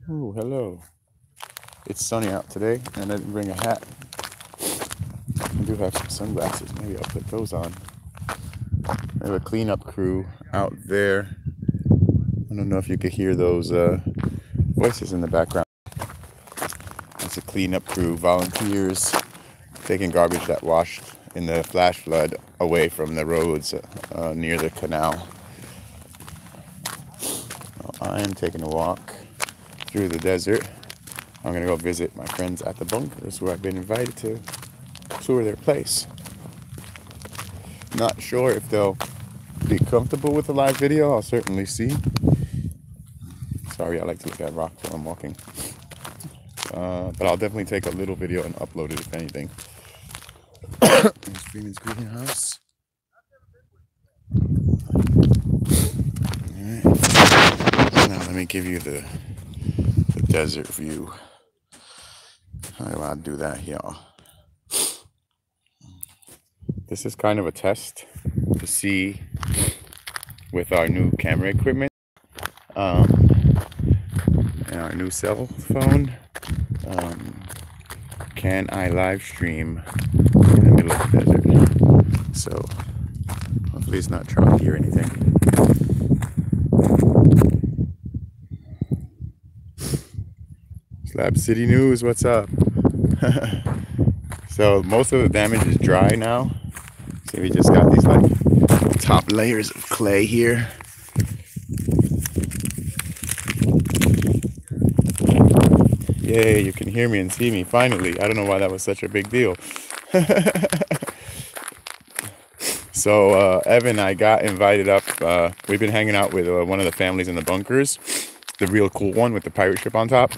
Oh, hello. It's sunny out today, and I didn't bring a hat. I do have some sunglasses. Maybe I'll put those on. I have a cleanup crew out there. I don't know if you could hear those voices in the background. It's a cleanup crew, volunteers taking garbage that washed in the flash flood away from the roads near the canal. Well, I am taking a walk through the desert. I'm gonna go visit my friends at the bunkers where I've been invited to tour their place. Not sure if they'll be comfortable with a live video. I'll certainly see. Sorry, I like to look at rocks while I'm walking. But I'll definitely take a little video and upload it if anything. Freeman's greenhouse. Alright. Now let me give you the desert view. I'll do that here. This is kind of a test to see with our new camera equipment and our new cell phone. Can I live stream in the middle of the desert? So hopefully it's not chalky or anything. Slab City News, what's up? So most of the damage is dry now. See, we just got these like top layers of clay here. Yay, you can hear me and see me finally. I don't know why that was such a big deal. So Evan, I got invited up. We've been hanging out with one of the families in the bunkers, the real cool one with the pirate ship on top.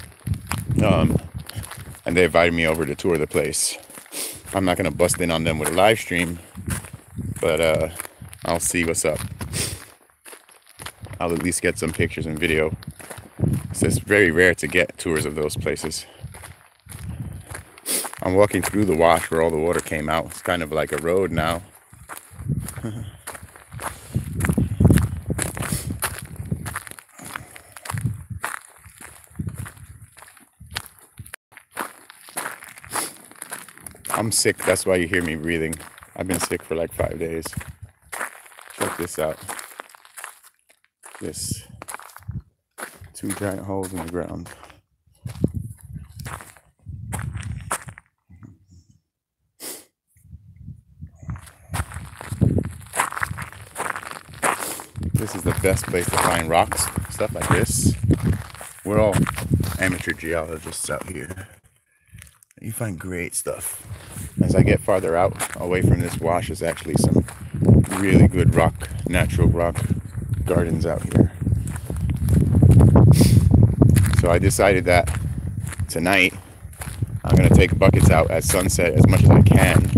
And they invited me over to tour the place. I'm not gonna bust in on them with a live stream, but I'll see what's up. I'll at least get some pictures and video. So it's very rare to get tours of those places. I'm walking through the wash where all the water came out. It's kind of like a road now. I'm sick, that's why you hear me breathing. I've been sick for like 5 days. Check this out. This 2 giant holes in the ground. This is the best place to find rocks, stuff like this. We're all amateur geologists out here. You find great stuff. As I get farther out, away from this wash, is actually some really good rock, natural rock gardens out here. So I decided that tonight I'm gonna take buckets out at sunset as much as I can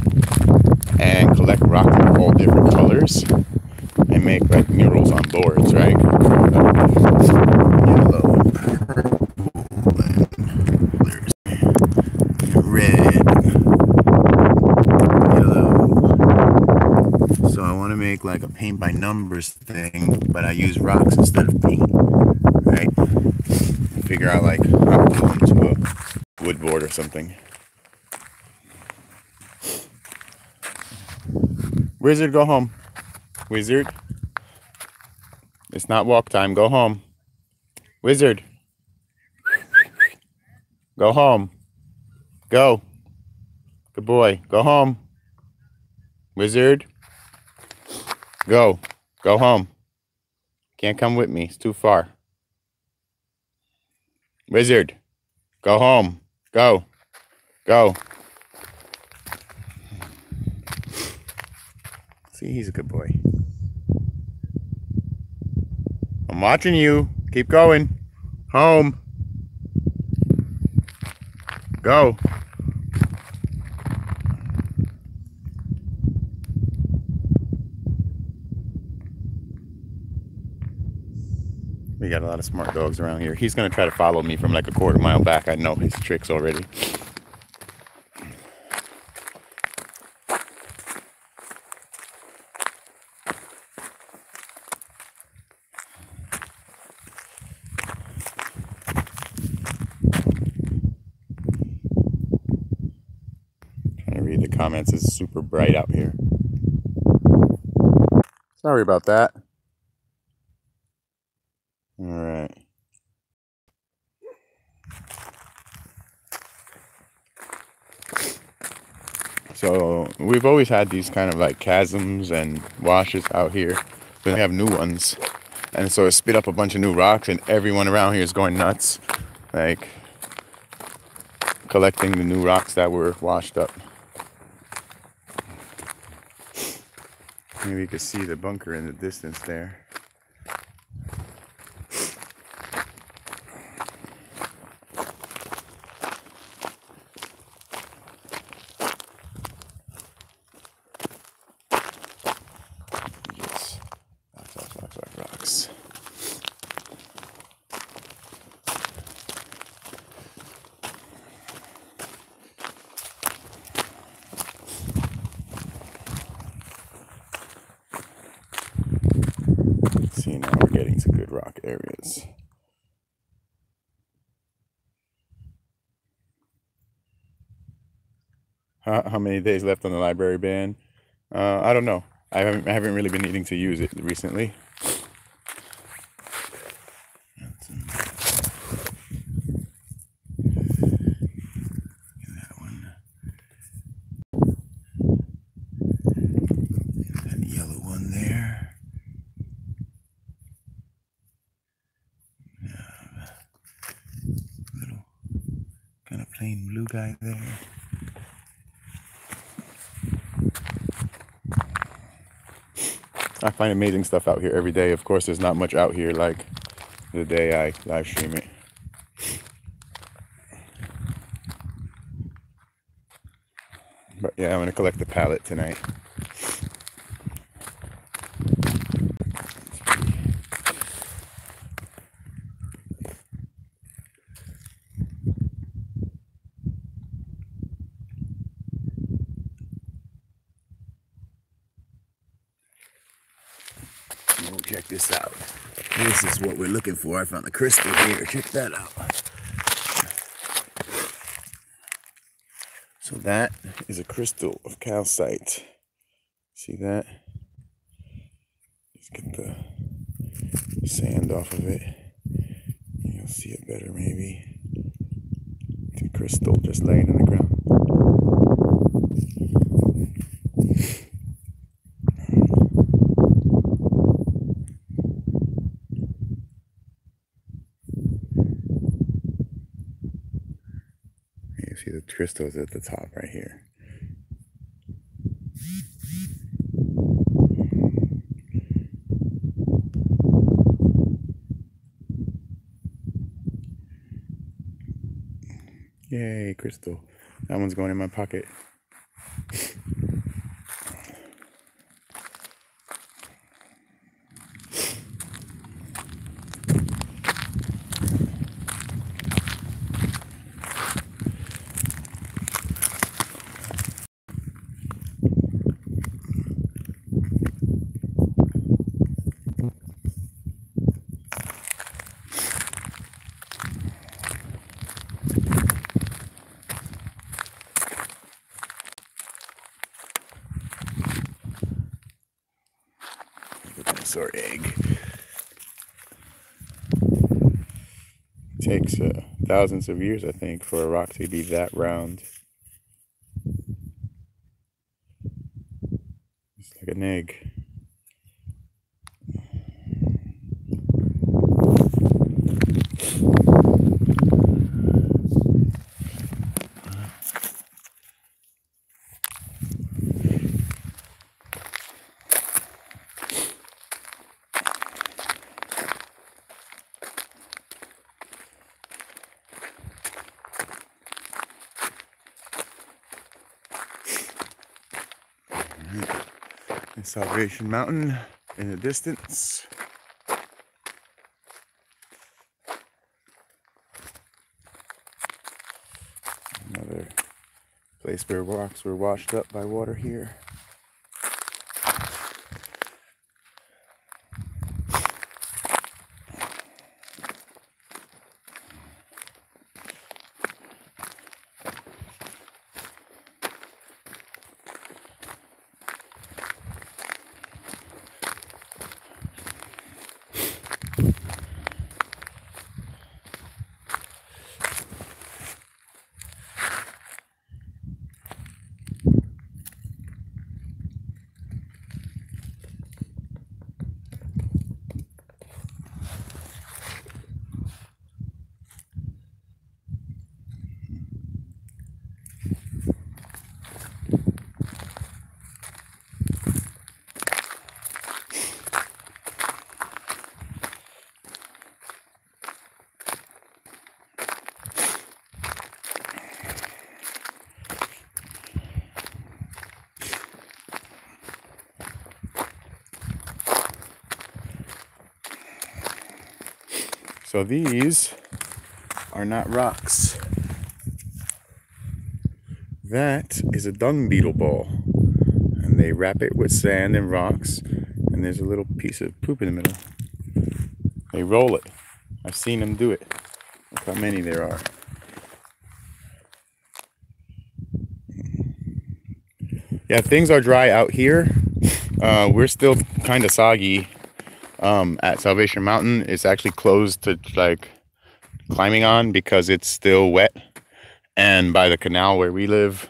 and collect rocks of all different colors and make like murals on boards, right? Yellow, red, yellow. So I want to make like a paint by numbers thing, but I use rocks instead of paint, right? Figure out like how to glue them to a wood board or something. Wizard, go home. Wizard. It's not walk time. Go home. Wizard. Go home. Go. Good boy. Go home. Wizard. Go. Go home. Can't come with me. It's too far. Wizard. Go home. Go. Go. See, he's a good boy. I'm watching you. Keep going. Home. Go. We got a lot of smart dogs around here. He's gonna try to follow me from like a quarter mile back. I know his tricks already. comments. It's super bright out here. Sorry about that. All right. So we've always had these kind of like chasms and washes out here. But we have new ones. And so it spit up a bunch of new rocks, and everyone around here is going nuts. Like collecting the new rocks that were washed up. Maybe you can see the bunker in the distance there. Yes. Rocks. See, now we're getting to good rock areas. How many days left on the library ban? I don't know. I haven't really been needing to use it recently. That one. That yellow one there. Little kind of plain blue guy there. I find amazing stuff out here every day. Of course, there's not much out here like the day I live stream it. But yeah, I'm gonna collect the pallet tonight. Oh, check this out. This is what we're looking for. I found the crystal here. Check that out. So that is a crystal of calcite. See that? Let's get the sand off of it. You'll see it better maybe. It's a crystal just laying on the ground. You see the crystals at the top right here. Yay, crystal. That one's going in my pocket. Dinosaur egg. It takes thousands of years, I think, for a rock to be that round. It's like an egg. And Salvation Mountain in the distance. Another place where rocks were washed up by water here. So these are not rocks. That is a dung beetle ball. And they wrap it with sand and rocks. And there's a little piece of poop in the middle. They roll it. I've seen them do it. Look how many there are. Yeah, things are dry out here. We're still kind of soggy at Salvation Mountain. It's actually closed to like climbing on because it's still wet. And by the canal where we live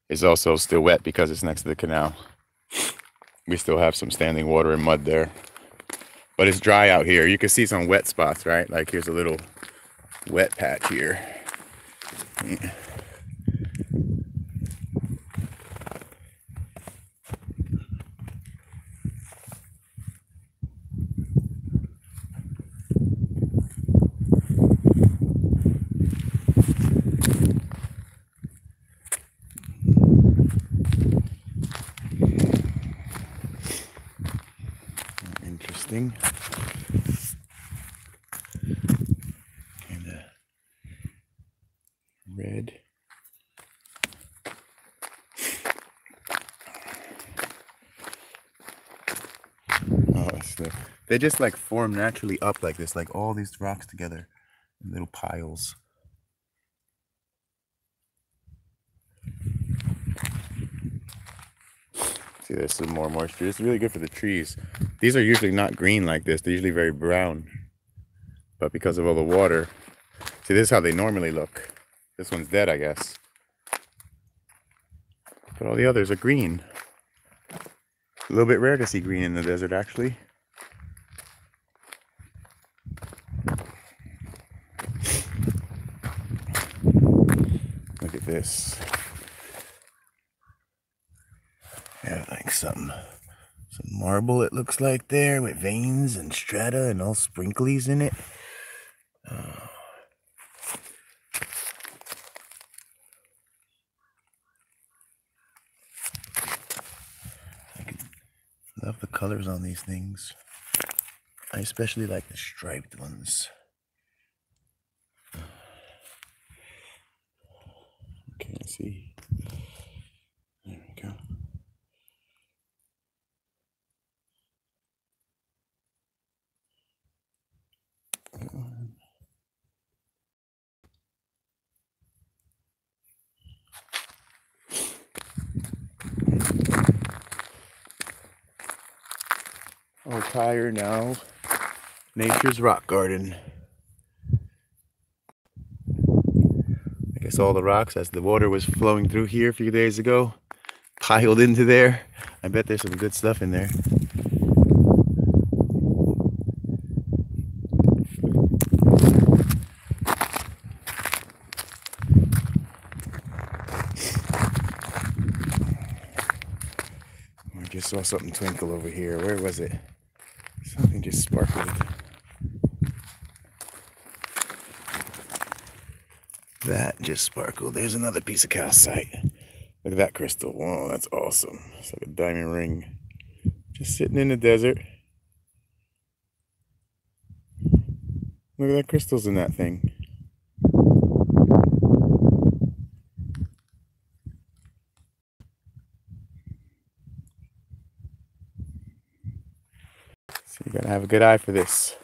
is also still wet because it's next to the canal. We still have some standing water and mud there. But it's dry out here. You can see some wet spots, right? Like here's a little wet patch here. Yeah. Interesting. And red. Oh, they just like form naturally up like this, like all these rocks together in little piles. See, there's some more moisture. It's really good for the trees. These are usually not green like this. They're usually very brown. But because of all the water, see, this is how they normally look. This one's dead, I guess. But all the others are green. A little bit rare to see green in the desert, actually. Look at this. Yeah, like some marble it looks like there with veins and strata and all sprinklies in it. I love the colors on these things. I especially like the striped ones. Okay, let's see. There we go. Oh, tire now. Nature's rock garden. I guess all the rocks, as the water was flowing through here a few days ago, piled into there. I bet there's some good stuff in there. I just saw something twinkle over here. Where was it? Something just sparkled. That just sparkled. There's another piece of calcite. Look at that crystal. Whoa, that's awesome. It's like a diamond ring. Just sitting in the desert. Look at that crystals in that thing. So you gotta have a good eye for this.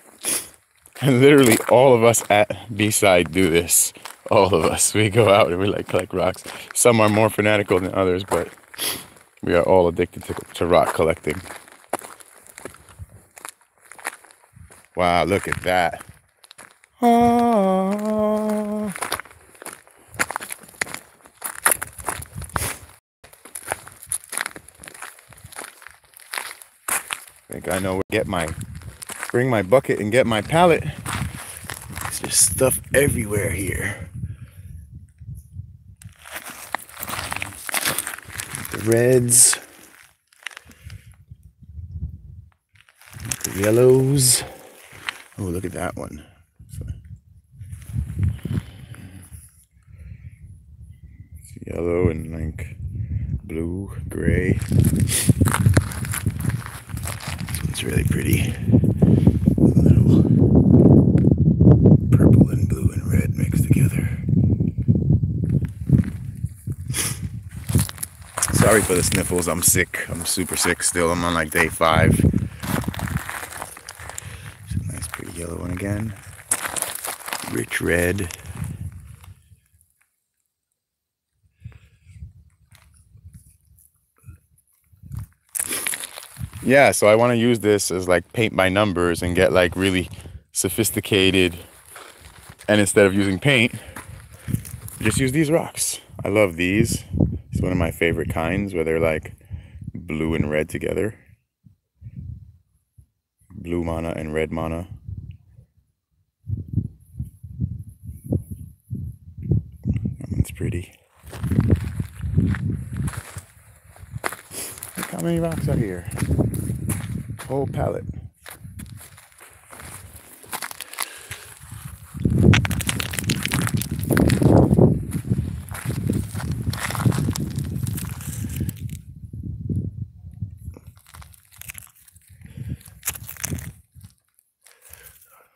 And literally all of us at B-side do this. All of us. We go out and we like collect rocks. Some are more fanatical than others, but we are all addicted to rock collecting. Wow, look at that. Ah. I think I know where to bring my bucket and get my pallet. There's just stuff everywhere here. The reds. The yellows. Oh, look at that one. It's yellow and like blue, gray. It's really pretty. Sorry for the sniffles. I'm sick. I'm super sick still. I'm on like day 5. It's a nice pretty yellow one again. Rich red. Yeah, so I want to use this as like paint by numbers and get like really sophisticated. And instead of using paint, just use these rocks. I love these. It's one of my favorite kinds where they're like blue and red together. Blue mana and red mana. That one's pretty. Look how many rocks are here. Whole palette.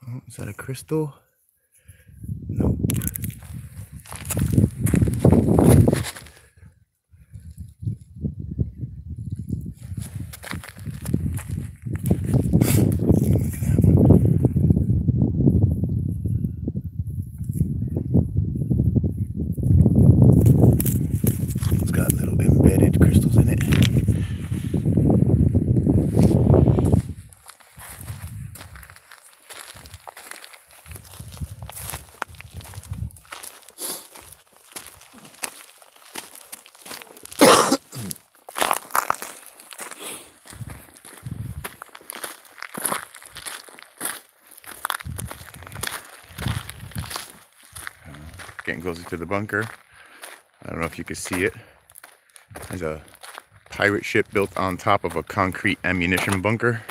Oh, is that a crystal? Nope. It's got little embedded crystals in it. Getting closer to the bunker. I don't know if you can see it. There's a pirate ship built on top of a concrete ammunition bunker.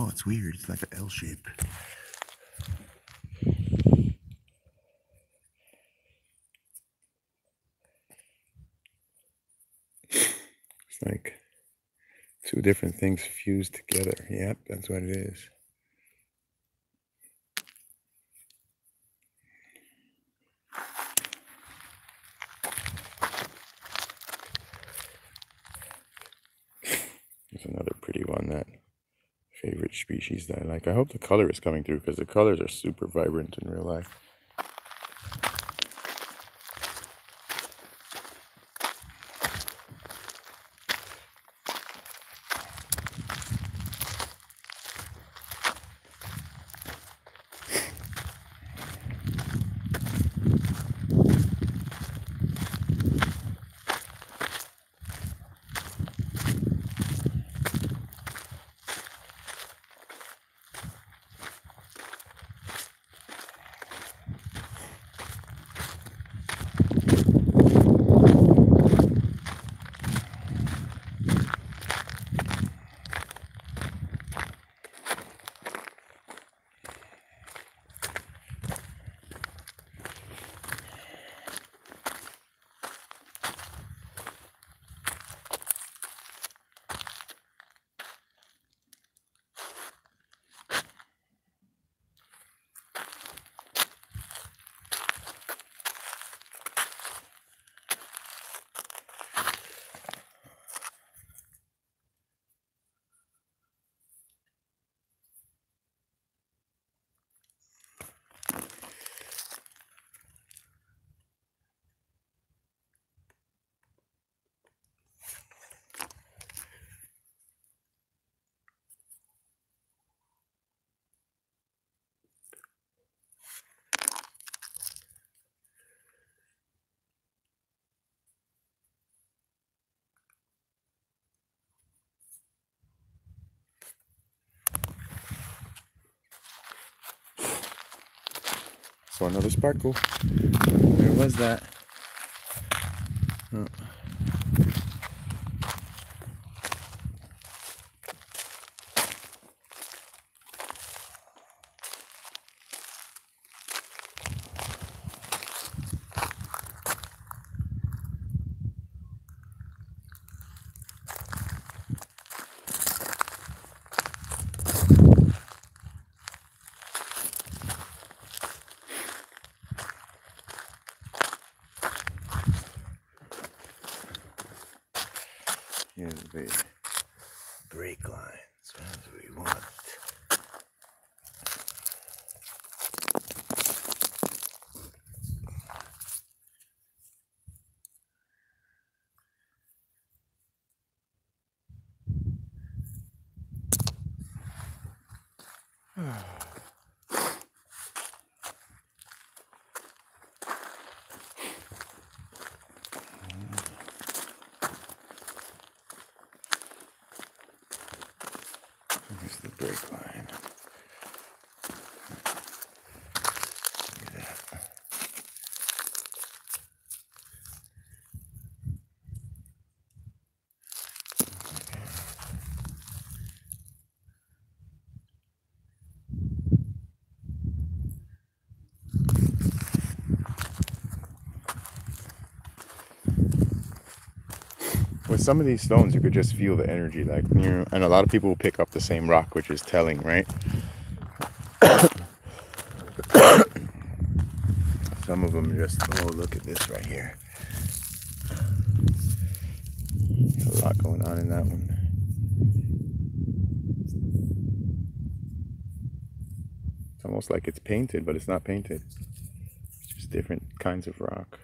Oh, it's weird. It's like an L shape. It's like 2 different things fused together. Yep, that's what it is. There's another pretty one, that favorite species that I like. I hope the color is coming through because the colors are super vibrant in real life. So another sparkle. Where was that? Oh. Brake lines. That's what we want. Here's the brake line. Look at that. With some of these stones, you could just feel the energy, like, you know, and a lot of people will pick up the same rock, which is telling, right? Some of them just, oh, look at this right here. There's a lot going on in that one. It's almost like it's painted, but it's not painted. It's just different kinds of rock.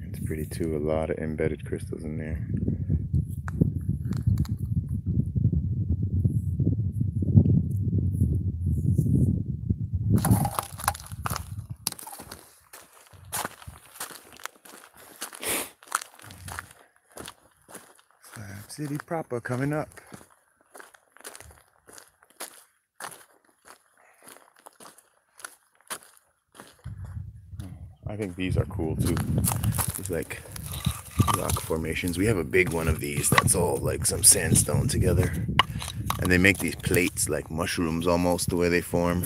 It's pretty too, a lot of embedded crystals in there. Slab City proper coming up. I think these are cool too. These like rock formations. We have a big one of these that's all like some sandstone together. And they make these plates like mushrooms almost, the way they form.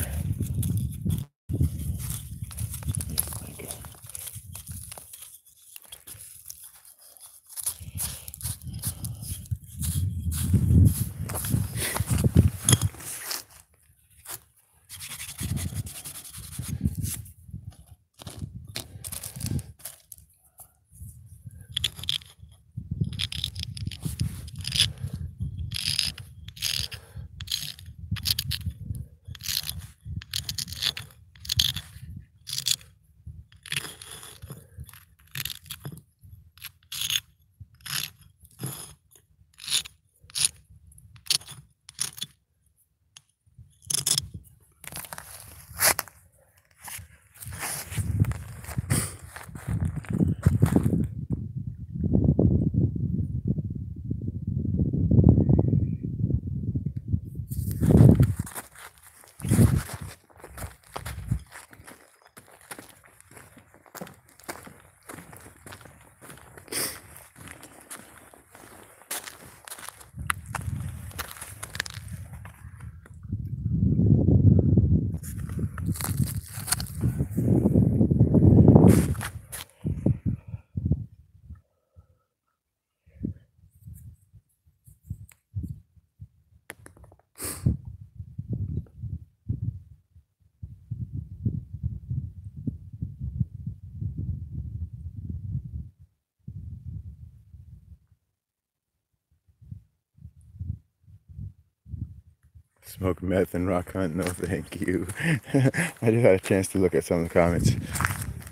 Smoke meth and rock hunt, no thank you. I just had a chance to look at some of the comments.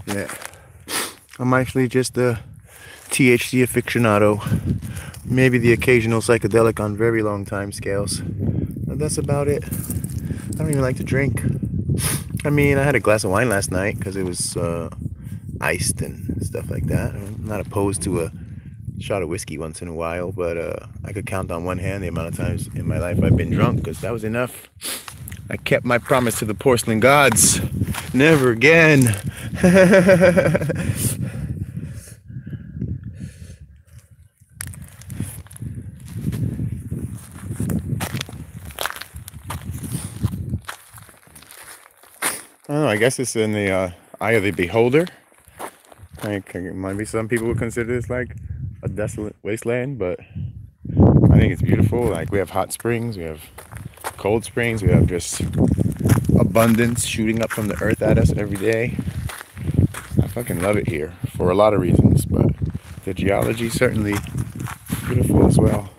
Yeah. I'm actually just a THC aficionado. Maybe the occasional psychedelic on very long time scales. But that's about it. I don't even like to drink. I mean, I had a glass of wine last night because it was iced and stuff like that. I'm not opposed to a shot of whiskey once in a while, but I could count on one hand the amount of times in my life I've been drunk, because that was enough. I kept my promise to the porcelain gods. Never again. I don't know, I guess it's in the eye of the beholder. Like, maybe some people would consider this like a desolate wasteland, but I think it's beautiful. Like, we have hot springs, we have cold springs, we have just abundance shooting up from the earth at us every day. I fucking love it here for a lot of reasons, but the geology is certainly beautiful as well.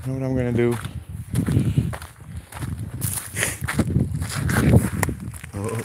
You know what I'm gonna do? Oh.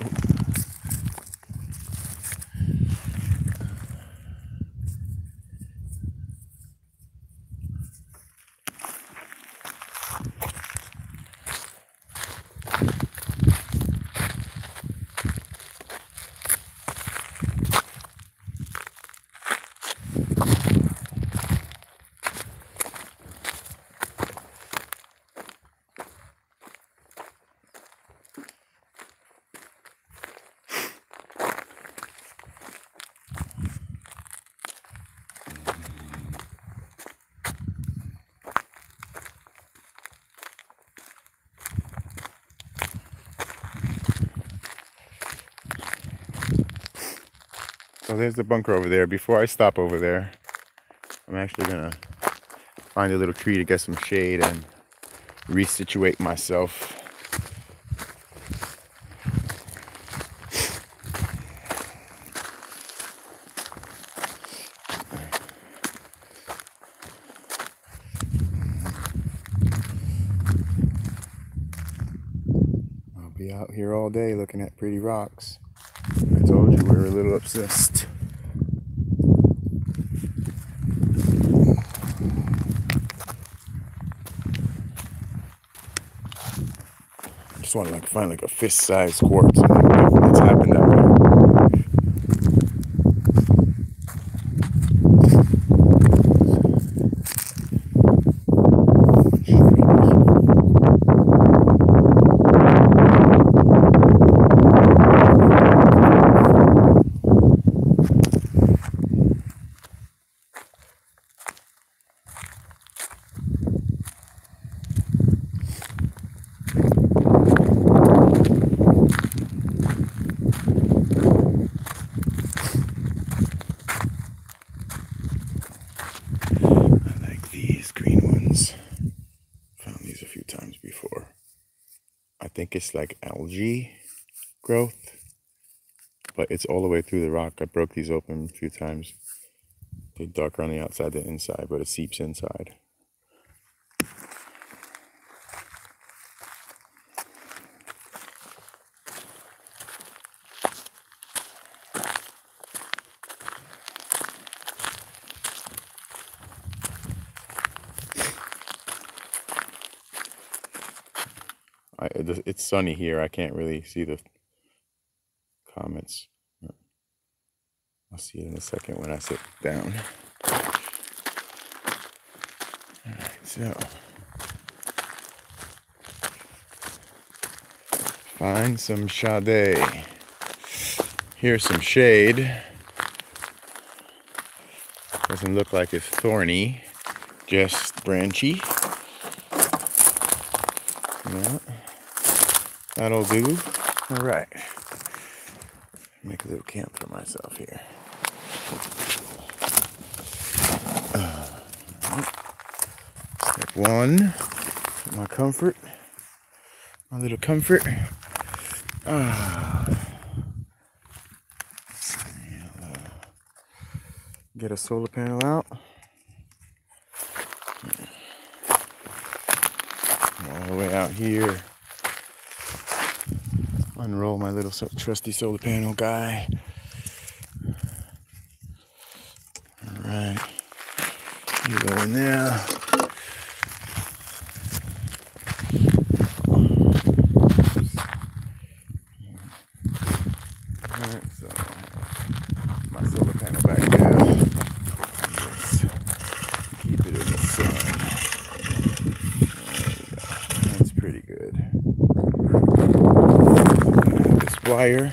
So there's the bunker over there. Before I stop over there, I'm actually gonna find a little tree to get some shade and resituate myself. I'll be out here all day looking at pretty rocks. I told you we're a little obsessed. I just want to find like a fist-sized quartz. It's happened that way. I think it's like algae growth, but it's all the way through the rock. I broke these open a few times. They're darker on the outside than inside, but it seeps inside. It's sunny here. I can't really see the comments. I'll see it in a second when I sit down. All right, so find some shade. Here's some shade. Doesn't look like it's thorny, just branchy. Yeah. That'll do. All right. Make a little camp for myself here. Step one, my comfort, my little comfort. Get a solar panel out. All the way out here. Unroll my little trusty solar panel guy. All right, you go in there. All right, so my solar panel back there. Let's keep it in the sun. There we go. That's pretty good. Wire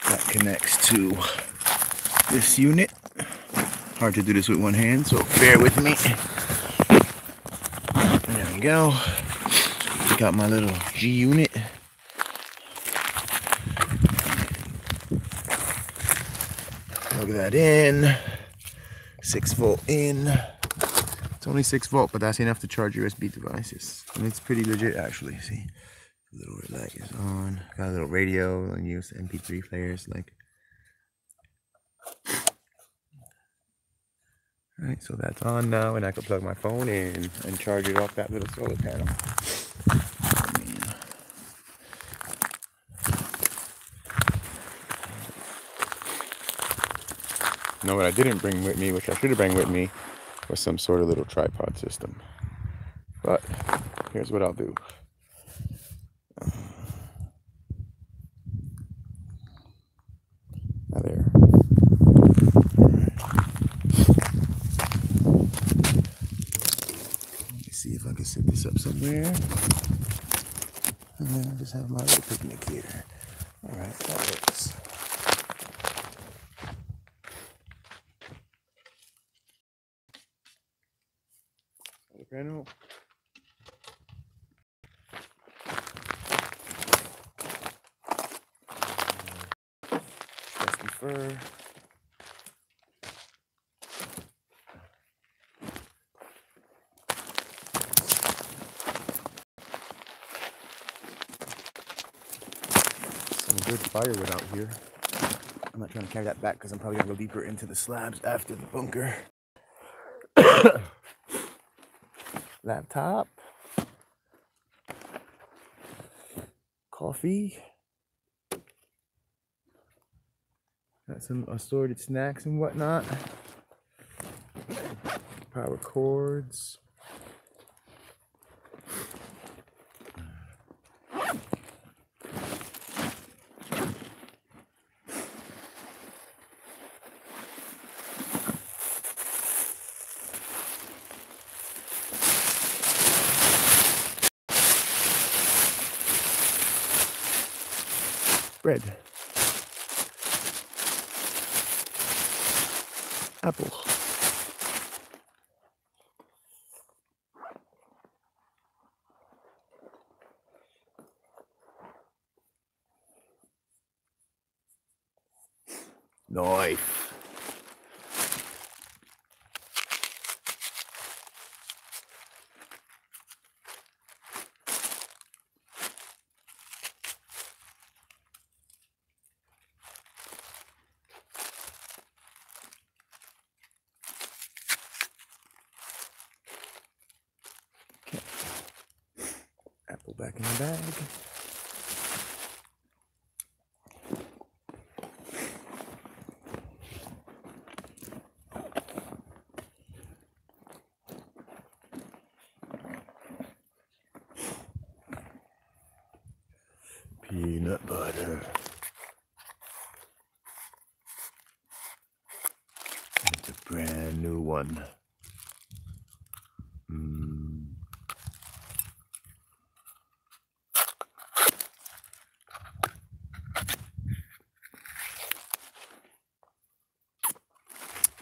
that connects to this unit. Hard to do this with one hand, so bear with me. There we we go. Got my little G unit. Plug that in. 6 volt in. It's only 6 volt, but that's enough to charge USB devices. And it's pretty legit actually. See, a little light is on. Got a little radio and use MP3 players like. Alright, so that's on now, and I can plug my phone in and charge it off that little solar panel. You know what I didn't bring with me, which I should have bring with me, was some sort of little tripod system. But here's what I'll do. There. Let me see if I can set this up somewhere. And then I'll just have my little picnic here. Alright, that works. Solar panel. Trusty fur. Some good firewood out here. I'm not trying to carry that back because I'm probably gonna go deeper into the slabs after the bunker. Laptop. Coffee. Got some assorted snacks and whatnot. Power cords. Bread. Apple. Knife. Okay. Apple back in the bag. Peanut butter. It's a brand new one.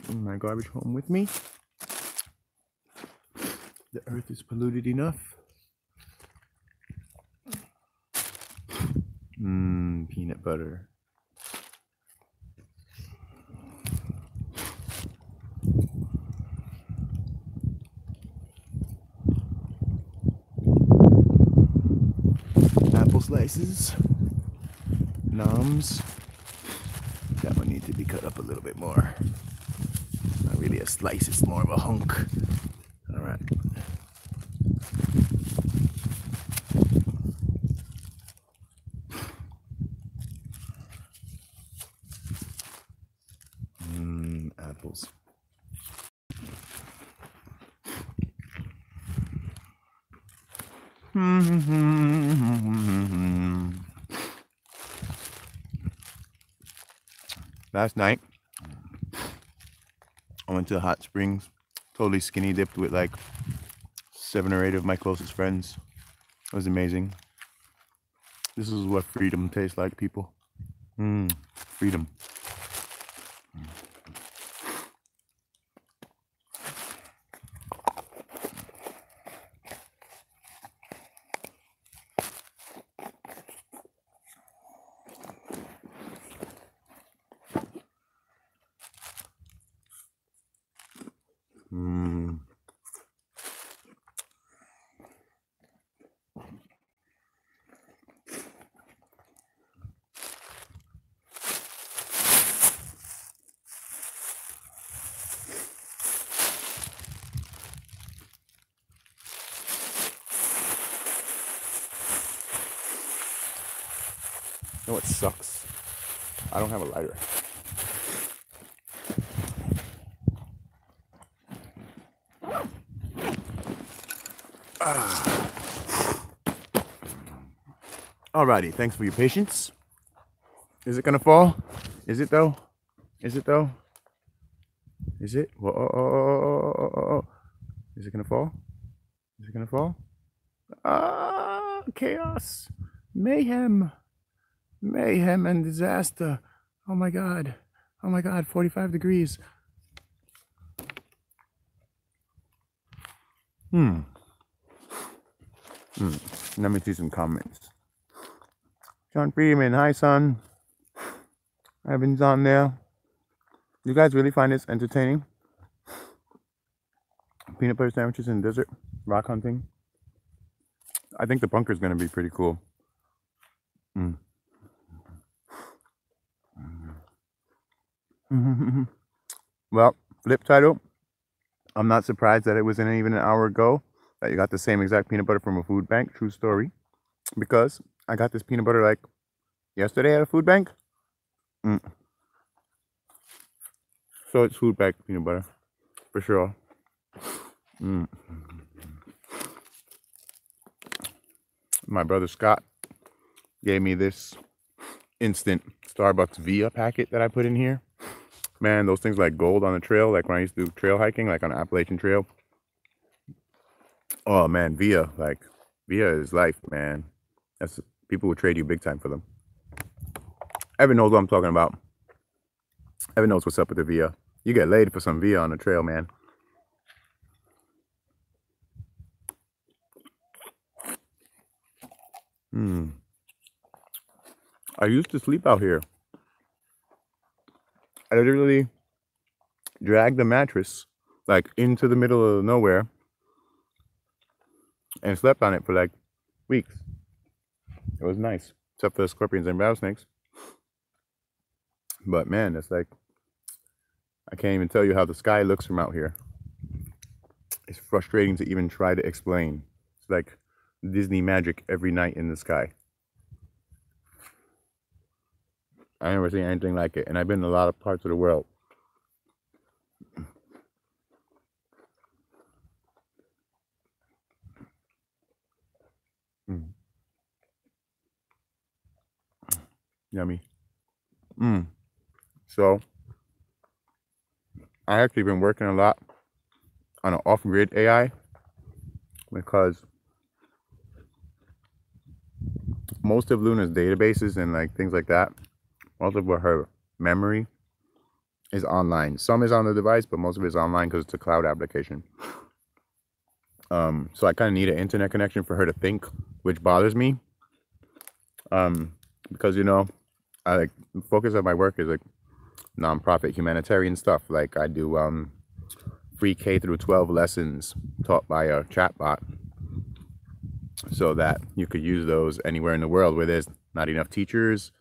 Bring my garbage home with me. The earth is polluted enough. Peanut butter. Apple slices. Noms. That one needs to be cut up a little bit more. Not really a slice, it's more of a hunk. Alright. Apples. Last night, I went to the hot springs, totally skinny dipped with like 7 or 8 of my closest friends. It was amazing. This is what freedom tastes like, people. Freedom. know what sucks? I don't have a lighter. Alrighty, thanks for your patience. Is it gonna fall? Is it though? Is it though? Is it? Whoa, Is it gonna fall? Is it gonna fall? Ah, chaos, mayhem, mayhem and disaster. Oh my god. Oh my god, 45 degrees. Let me see some comments. John Freeman, hi son. Evan's on there. You guys really find this entertaining? Peanut butter sandwiches in the desert, rock hunting. I think the bunker is going to be pretty cool. Well, flip title. I'm not surprised that it wasn't even an hour ago that you got the same exact peanut butter from a food bank. True story. Because I got this peanut butter like yesterday at a food bank. So it's food bank peanut butter for sure. My brother Scott gave me this instant Starbucks Via packet that I put in here. Man, those things like gold on the trail, like when I used to do trail hiking, like on the Appalachian Trail. Oh man, Via is life, man. That's people would trade you big time for them. Evan knows what I'm talking about. Evan knows what's up with the Via. You get laid for some Via on the trail, man. I used to sleep out here. I literally dragged the mattress like into the middle of nowhere and slept on it for like weeks. It was nice, except for the scorpions and rattlesnakes. But man, it's like, I can't even tell you how the sky looks from out here. It's frustrating to even try to explain. It's like Disney magic every night in the sky. I never seen anything like it, and I've been in a lot of parts of the world. Yummy. So I actually been working a lot on an off-grid AI because most of Luna's databases and like things like that, most of her memory is online. Some is on the device, but most of it is online because it's a cloud application. So I kind of need an internet connection for her to think, which bothers me. Because, you know, I like focus of my work is like nonprofit humanitarian stuff. Like I do free K through 12 lessons taught by a chatbot, so that you could use those anywhere in the world where there's not enough teachers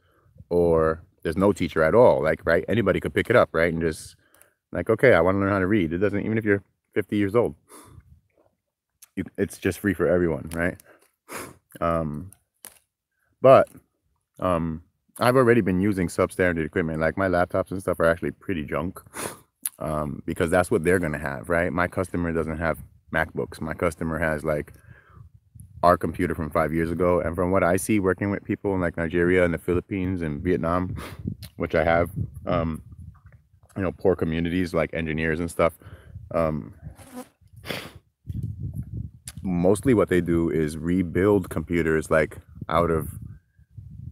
or there's no teacher at all. Like, right, anybody could pick it up, right, and just like, okay, I want to learn how to read. It doesn't, even if you're 50 years old, it's just free for everyone, right? But I've already been using substandard equipment. Like my laptops and stuff are actually pretty junk, because that's what they're gonna have, right? My customer doesn't have MacBooks. My customer has like our computer from 5 years ago. And from what I see working with people in like Nigeria and the Philippines and Vietnam, which I have, you know, poor communities like engineers and stuff, mostly what they do is rebuild computers like out of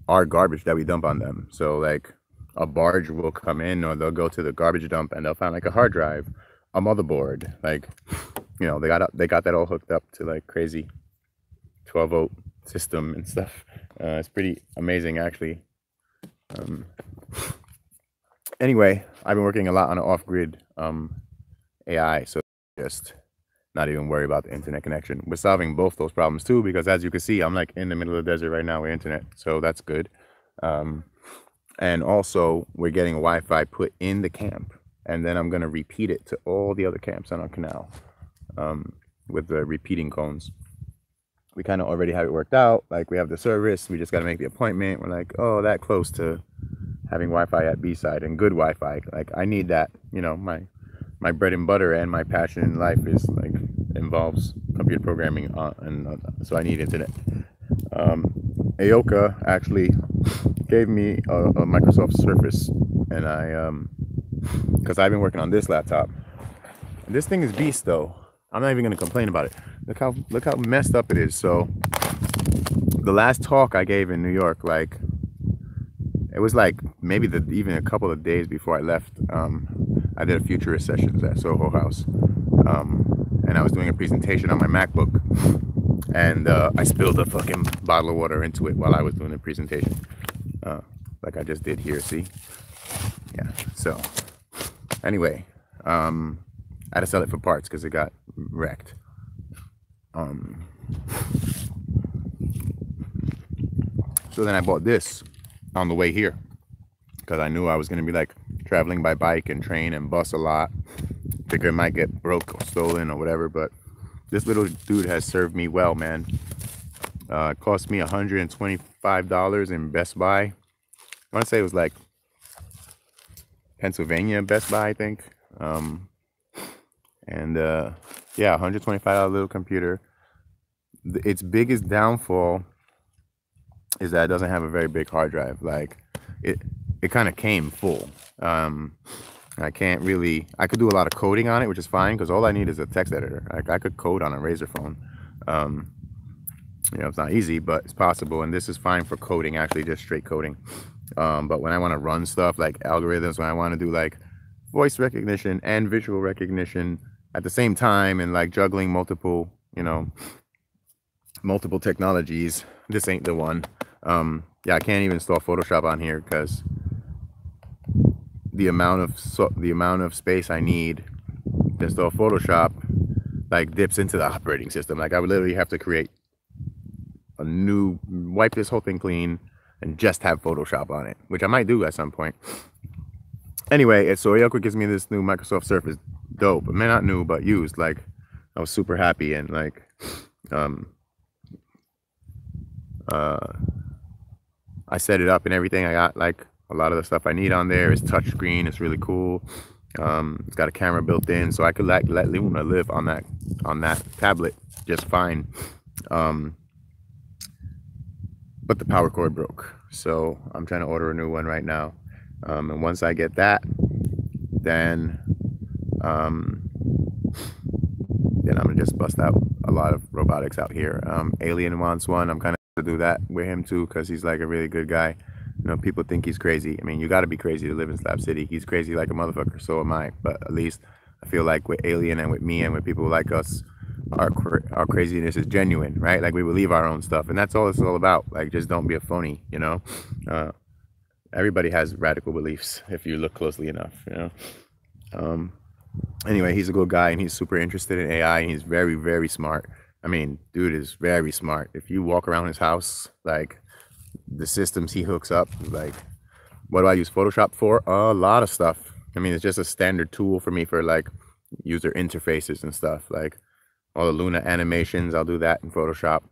our garbage that we dump on them. So like a barge will come in, or they'll go to the garbage dump and they'll find like a hard drive, a motherboard, like, you know, they got that all hooked up to like crazy 12-volt system and stuff. It's pretty amazing actually. Anyway, I've been working a lot on an off-grid AI, so just not even worry about the internet connection. We're solving both those problems too, because as you can see, I'm like in the middle of the desert right now with internet, so that's good. And also we're getting Wi-Fi put in the camp, and then I'm going to repeat it to all the other camps on our canal with the repeating cones. kind of already have it worked out. Like we have the service, we just got to make the appointment. We're like, oh, that close to having Wi-Fi at B-side and good Wi-Fi. Like I need that, you know, my bread and butter and my passion in life is like involves computer programming, so I need internet. Aoka actually gave me a Microsoft Surface, and I because I've been working on this laptop. This thing is beast though. I'm not even gonna complain about it. Look how messed up it is. So the last talk I gave in New York, like it was like maybe even a couple of days before I left. I did a futurist sessions at Soho House, and I was doing a presentation on my MacBook, and I spilled a fucking bottle of water into it while I was doing the presentation, like I just did here. See? Yeah. So anyway, I had to sell it for parts because it got wrecked. So then I bought this on the way here because I knew I was going to be like traveling by bike and train and bus a lot. Figure it might get broke or stolen or whatever, but this little dude has served me well, man. It cost me $125 in Best Buy. I want to say it was like Pennsylvania Best Buy, I think. Yeah, $125 little computer. Its biggest downfall is that it doesn't have a very big hard drive. Like it kind of came full. I can't really, I could do a lot of coding on it, which is fine because all I need is a text editor. Like I could code on a Razr phone. You know, it's not easy, but it's possible. And this is fine for coding, actually just straight coding. But when I want to run stuff like algorithms, when I want to do like voice recognition and visual recognition at the same time and like juggling multiple, you know, multiple technologies, this ain't the one. Yeah, I can't even install Photoshop on here because the amount of space I need to install Photoshop like dips into the operating system. Like I would literally have to create a new, wipe this whole thing clean and just have Photoshop on it, which I might do at some point. Anyway, so Aoka gives me this new Microsoft Surface. Dope. I mean, not new, but used. Like I was super happy, and like I set it up and everything. I got like a lot of the stuff I need on there. It's touchscreen. It's really cool. It's got a camera built in, so I could let Luna live on that tablet just fine. But the power cord broke, so I'm trying to order a new one right now. And once I get that, then I'm gonna just bust out a lot of robotics out here. Alien wants one. I'm kind of to do that with him too because he's like a really good guy. You know, people think he's crazy. I mean, you got to be crazy to live in Slab City. He's crazy like a motherfucker. So am I. But at least I feel like with Alien and with me and with people like us, our craziness is genuine, right? Like we believe our own stuff, and that's all it's all about. Like, just don't be a phony, you know. Everybody has radical beliefs if you look closely enough, you know. Anyway, he's a good guy and he's super interested in AI and he's very, very smart. I mean, dude is very smart. If you walk around his house, like the systems he hooks up, like what do I use Photoshop for? A lot of stuff. I mean, it's just a standard tool for me for like user interfaces and stuff. Like all the Luna animations, I'll do that in Photoshop.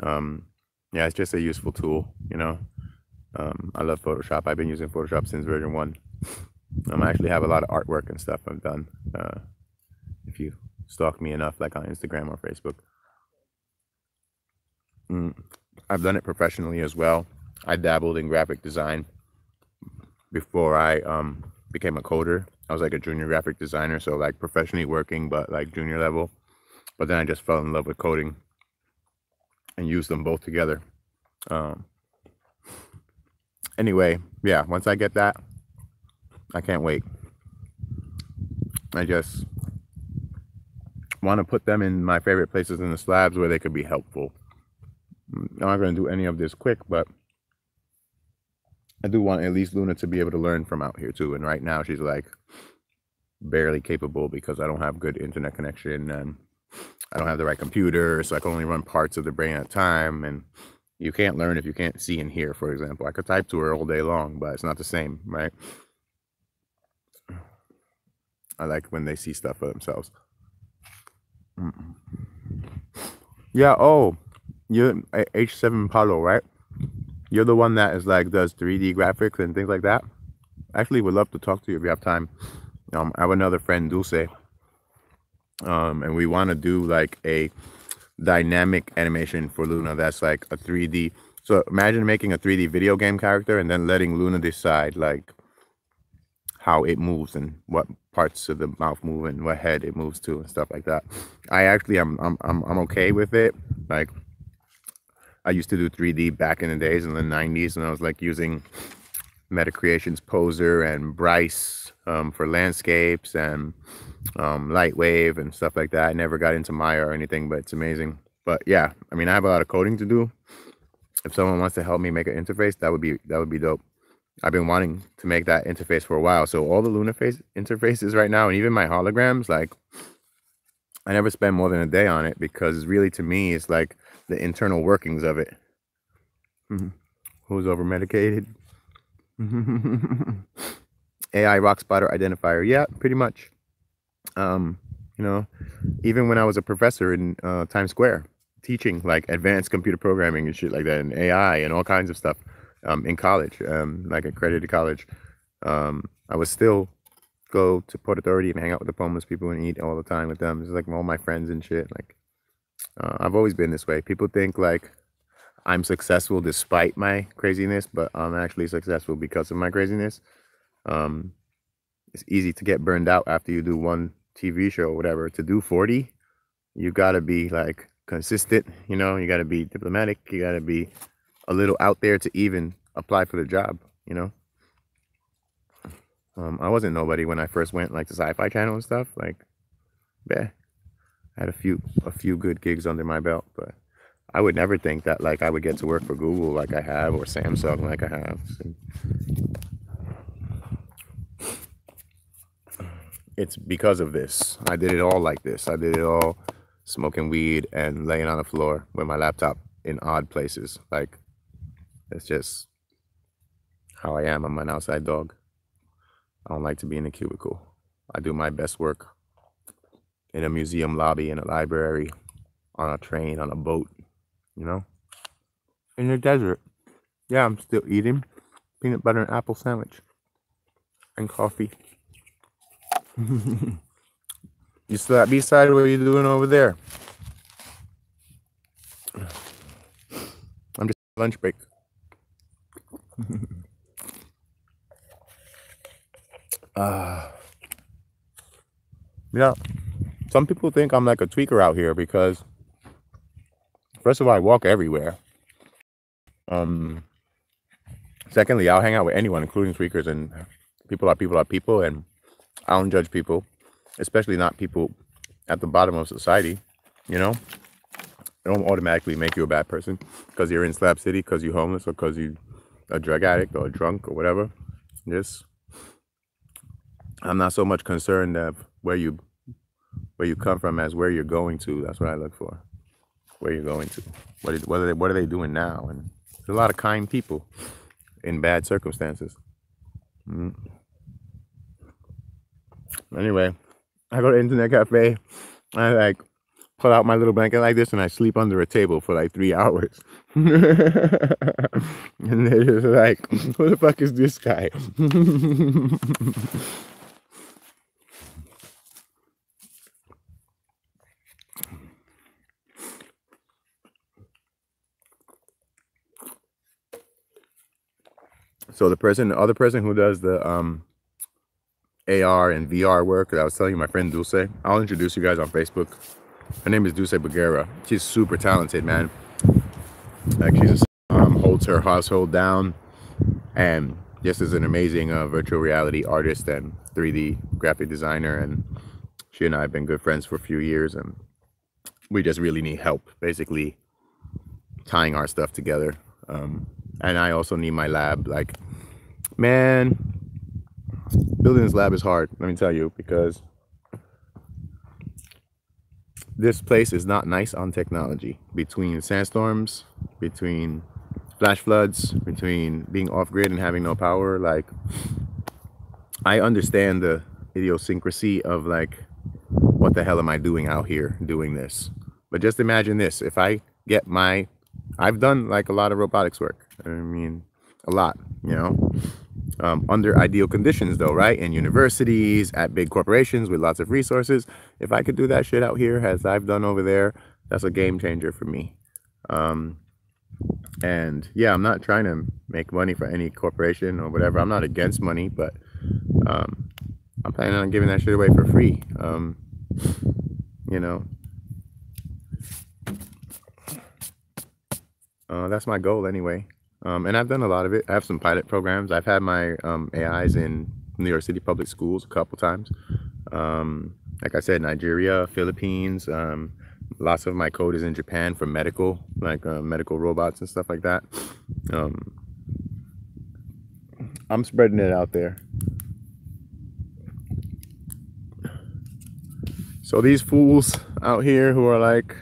Yeah, it's just a useful tool, you know. I love Photoshop. I've been using Photoshop since version 1. I actually have a lot of artwork and stuff I've done. If you stalk me enough, like on Instagram or Facebook. I've done it professionally as well. I dabbled in graphic design before I became a coder. I was like a junior graphic designer, so like professionally working, but like junior level. But then I just fell in love with coding and used them both together. Anyway, yeah, once I get that, I can't wait. I just want to put them in my favorite places in the slabs where they could be helpful. I'm not going to do any of this quick, but I do want at least Luna to be able to learn from out here too. And right now she's like barely capable because I don't have good internet connection and I don't have the right computer, so I can only run parts of the brain at a time. And you can't learn if you can't see and hear, for example. I could type to her all day long, but it's not the same, right? I like when they see stuff for themselves. Yeah, oh, You're H7 Paulo, right? You're the one that is like does 3D graphics and things like that. Actually, would love to talk to you if you have time. I have another friend, Dulce, and we want to do like a dynamic animation for Luna that's like a 3D. So imagine making a 3D video game character and then letting Luna decide like how it moves and what parts of the mouth move and what head it moves to and stuff like that. I actually I'm okay with it. Like I used to do 3D back in the days in the 90s, and I was like using Meta Creations Poser and Bryce for landscapes and Lightwave and stuff like that. I never got into Maya or anything, but it's amazing. But yeah, I mean, I have a lot of coding to do. If someone wants to help me make an interface, that would be dope. I've been wanting to make that interface for a while. So all the Luna face interfaces right now, and even my holograms, like I never spend more than a day on it, because really to me it's like the internal workings of it. Who's over medicated? AI rock spotter identifier. Yeah, pretty much. You know, even when I was a professor in Times Square teaching like advanced computer programming and shit like that, and AI and all kinds of stuff in college, like accredited college, I would still go to Port Authority and hang out with the homeless people and eat all the time with them. It's like all my friends and shit. Like I've always been this way. People think like I'm successful despite my craziness, but I'm actually successful because of my craziness. It's easy to get burned out after you do one TV show or whatever. To do 40, you gotta be like consistent, you know, you gotta be diplomatic, you gotta be a little out there to even apply for the job, you know. I wasn't nobody when I first went like to Sci-Fi Channel and stuff. Like, yeah, I had a few good gigs under my belt, but I would never think that like I would get to work for Google like I have, or Samsung like I have. It's because of this. I did it all like this. I did it all smoking weed and laying on the floor with my laptop in odd places. Like, it's just how I am. I'm an outside dog. I don't like to be in a cubicle. I do my best work in a museum lobby, in a library, on a train, on a boat, you know? In the desert. Yeah, I'm still eating peanut butter and apple sandwich and coffee. You still at B-side? What are you doing over there? I'm just lunch break. Yeah, some people think I'm like a tweaker out here because, first of all, I walk everywhere. Secondly, I'll hang out with anyone, including tweakers, and people are people, and I don't judge people, especially not people at the bottom of society, you know? It don't automatically make you a bad person because you're in Slab City, because you're homeless, or because you're a drug addict or a drunk or whatever. Just, I'm not so much concerned of where you come from as where you're going to. That's what I look for. Where you're going to. What are they doing now? And there's a lot of kind people in bad circumstances. Anyway, I go to internet cafe. I like pull out my little blanket like this and I sleep under a table for like 3 hours. And they're just like, who the fuck is this guy? So the other person who does the AR and VR work that I was telling you, my friend Dulce, I'll introduce you guys on Facebook. Her name is Dulce Bagheera. She's super talented, man. Like, she's holds her household down, and just is an amazing virtual reality artist and 3D graphic designer. And she and I have been good friends for a few years, and we just really need help, basically tying our stuff together. And I also need my lab. Like, man, building this lab is hard, let me tell you, because this place is not nice on technology. Between sandstorms, between flash floods, between being off grid and having no power, like, I understand the idiosyncrasy of like, what the hell am I doing out here doing this? But just imagine this: if I get my I've done like a lot of robotics work. I mean, a lot, you know, under ideal conditions though, right? In universities, at big corporations with lots of resources. If I could do that shit out here as I've done over there, that's a game changer for me. And yeah, I'm not trying to make money for any corporation or whatever. I'm not against money, but I'm planning on giving that shit away for free. You know, that's my goal anyway. And I've done a lot of it. I have some pilot programs. I've had my AIs in New York City public schools a couple times. Like I said, Nigeria, Philippines. Lots of my code is in Japan for medical, like medical robots and stuff like that. I'm spreading it out there. So these fools out here who are like,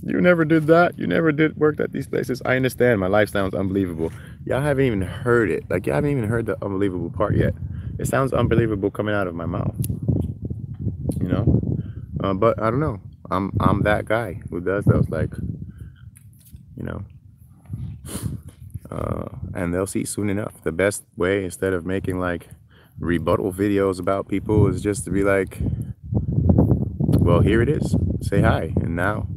you never did that, you never did work at these places. I understand my life sounds unbelievable. Y'all haven't even heard it. Like, y'all haven't even heard the unbelievable part yet. It sounds unbelievable coming out of my mouth, you know? But I don't know. I'm that guy who does those, like, you know. And they'll see soon enough. The best way, instead of making like rebuttal videos about people, is just to be like, well, here it is. Say hi. And now,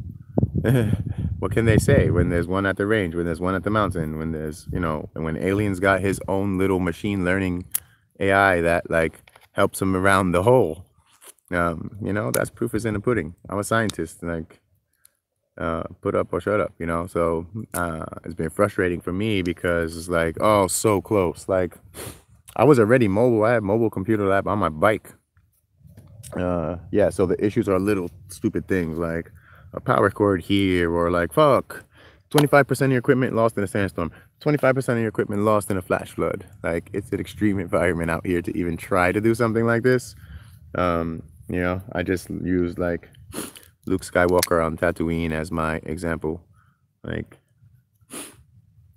what can they say when there's one at the range, when there's one at the mountain, when there's, you know, and when Alien's got his own little machine learning AI that like helps him around the hole. You know, that's proof is in the pudding. I'm a scientist, like, put up or shut up, you know. So it's been frustrating for me because it's like, oh, so close. Like, I was already mobile. I had mobile computer lab on my bike. Yeah, so the issues are little stupid things like a power cord here, or like, fuck, 25% of your equipment lost in a sandstorm, 25% of your equipment lost in a flash flood. Like, it's an extreme environment out here to even try to do something like this. You know, I just used like Luke Skywalker on Tatooine as my example. Like,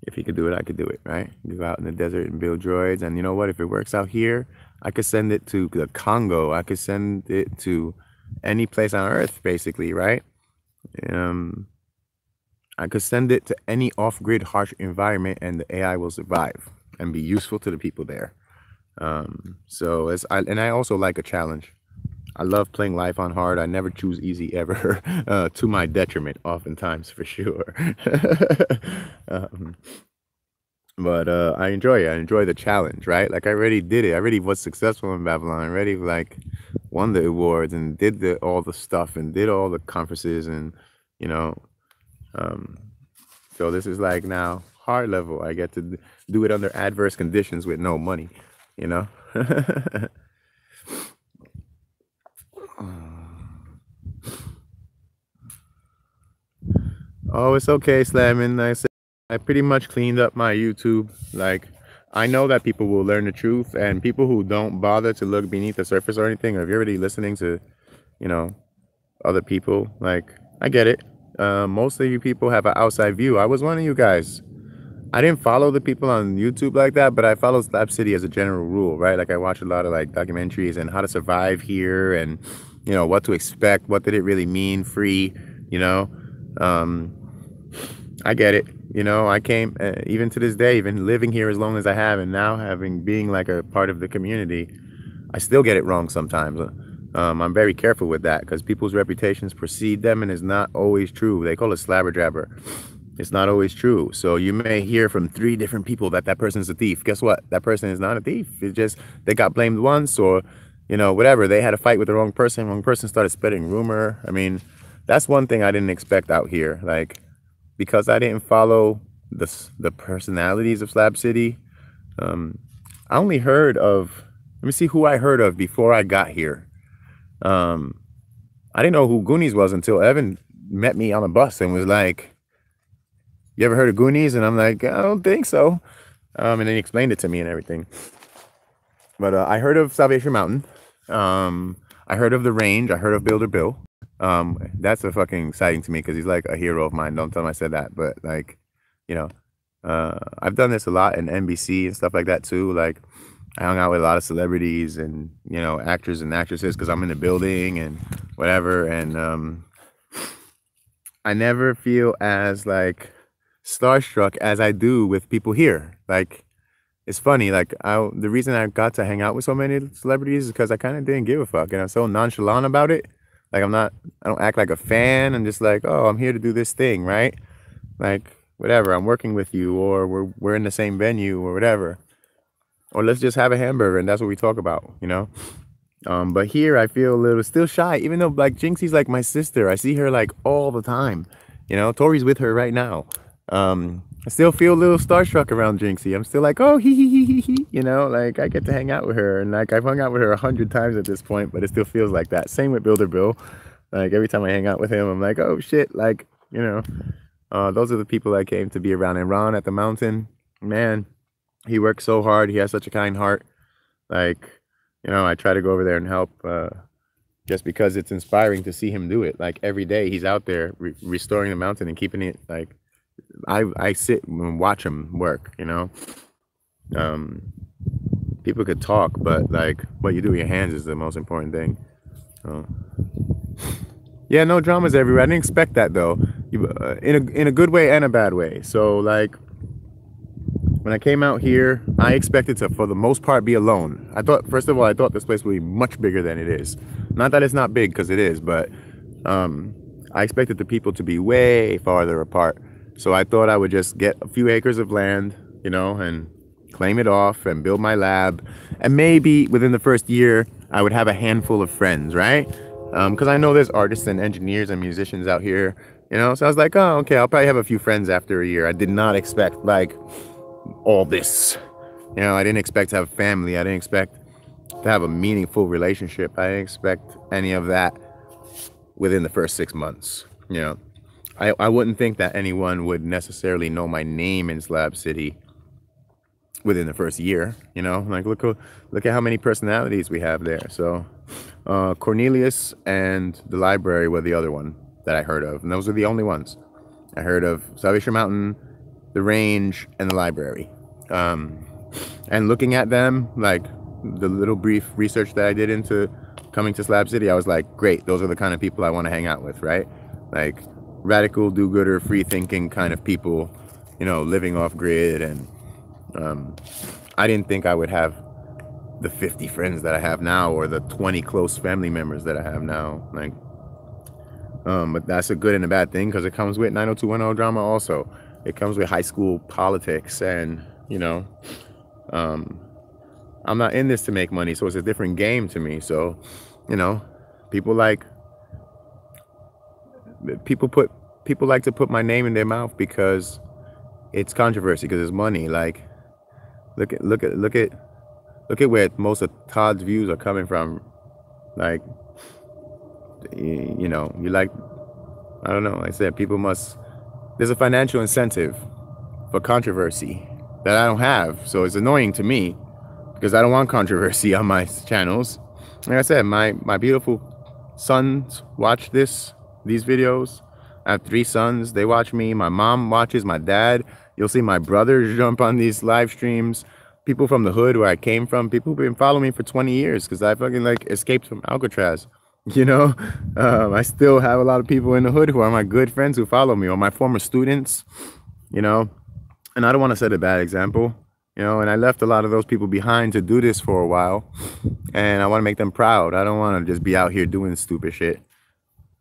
if he could do it, I could do it, right? Go out in the desert and build droids. And you know what? If it works out here, I could send it to the Congo. I could send it to any place on Earth, basically, right? I could send it to any off-grid, harsh environment, and the AI will survive and be useful to the people there. So I also like a challenge. I love playing life on hard. I never choose easy ever, to my detriment, oftentimes, for sure. But I enjoy it. I enjoy the challenge, right? Like, I already did it. I already was successful in Babylon. I already like won the awards and did all the stuff and did all the conferences, and you know, so this is like now hard level. I get to do it under adverse conditions with no money, you know. Oh, it's okay, Slamming. I said I pretty much cleaned up my YouTube. Like, I know that people will learn the truth, and people who don't bother to look beneath the surface or anything, or if you're already listening to, you know, other people, like, I get it. Most of you people have an outside view. I was one of you guys. I didn't follow the people on YouTube like that, but I follow Slab City as a general rule, right? Like, I watch a lot of like documentaries and how to survive here, and you know what to expect. What did it really mean? Free, you know. I get it. You know, I came, even to this day, even living here as long as I have, and now being like a part of the community, I still get it wrong sometimes. I'm very careful with that because people's reputations precede them, and it's not always true. They call it slabber jabber. It's not always true. So you may hear from 3 different people that person's a thief. Guess what? That person is not a thief. It's just they got blamed once, or, you know, whatever. They had a fight with the wrong person. Wrong person started spreading rumor. I mean, that's one thing I didn't expect out here. Like, because I didn't follow the personalities of Slab City, I only heard of, let me see who I heard of before I got here. I didn't know who Goonies was until Evan met me on a bus and was like, you ever heard of Goonies? And I'm like, I don't think so. And then he explained it to me and everything. But I heard of Salvation Mountain. I heard of The Range. I heard of Builder Bill. That's a fucking exciting to me because he's like a hero of mine. Don't tell him I said that. But like, you know, I've done this a lot in NBC and stuff like that too. Like, I hung out with a lot of celebrities and, you know, actors and actresses because I'm in the building and whatever. And I never feel as like starstruck as I do with people here. Like it's funny, like the reason I got to hang out with so many celebrities is because I kind of didn't give a fuck, and I'm so nonchalant about it. Like I don't act like a fan. I'm just like, oh, I'm here to do this thing, right? Like whatever, I'm working with you, or we're in the same venue, or whatever, or let's just have a hamburger, and that's what we talk about, you know. But here I feel a little still shy, even though like Jinxie's like my sister. I see her like all the time. You know, Tori's with her right now. I still feel a little starstruck around Jinxie. I'm still like, oh, hee. You know, like I get to hang out with her, and like I've hung out with her 100 times at this point, but it still feels like that. Same with Builder Bill. Like every time I hang out with him, I'm like, oh shit, like, you know, those are the people I came to be around. And Ron at the mountain, man, he works so hard. He has such a kind heart. Like, you know, I try to go over there and help just because it's inspiring to see him do it. Like every day he's out there restoring the mountain and keeping it like, I sit and watch him work, you know. People could talk, but like what you do with your hands is the most important thing. So, yeah, no dramas everywhere. I didn't expect that though, in a good way and a bad way. So like when I came out here, I expected to, for the most part, be alone. I thought, first of all, I thought this place would be much bigger than it is. Not that it's not big, because it is, but I expected the people to be way farther apart. So I thought I would just get a few acres of land, you know, and claim it off and build my lab. And maybe within the first year, I would have a handful of friends, right? Because I know there's artists and engineers and musicians out here, you know. So I was like, oh, okay, I'll probably have a few friends after a year. I did not expect, like, all this. You know, I didn't expect to have family. I didn't expect to have a meaningful relationship. I didn't expect any of that within the first 6 months. You know, I wouldn't think that anyone would necessarily know my name in Slab City within the first year. You know, like look at how many personalities we have there. So Cornelius and the library were the other one that I heard of, and those are the only ones I heard of. Salvation Mountain, the range, and the library. And looking at them, like the little brief research that I did into coming to Slab City, I was like, great, those are the kind of people I want to hang out with, right? Like radical, do-gooder, free-thinking kind of people, you know, living off grid. And I didn't think I would have the 50 friends that I have now, or the 20 close family members that I have now. Like, but that's a good and a bad thing, because it comes with 90210 drama also. It comes with high school politics, and, you know, I'm not in this to make money, so it's a different game to me. So, you know, people like to put my name in their mouth because it's controversy, because it's money. Like, look at where most of Todd's views are coming from. Like, you know, I don't know. Like I said, there's a financial incentive for controversy that I don't have. So it's annoying to me because I don't want controversy on my channels. Like I said, my beautiful sons watch these videos. I have 3 sons. They watch me. My mom watches. My dad. You'll see my brothers jump on these live streams. People from the hood where I came from. People who've been following me for 20 years because I fucking like escaped from Alcatraz. You know, I still have a lot of people in the hood who are my good friends who follow me, or my former students, you know, and I don't want to set a bad example, you know, and I left a lot of those people behind to do this for a while, and I want to make them proud. I don't want to just be out here doing stupid shit.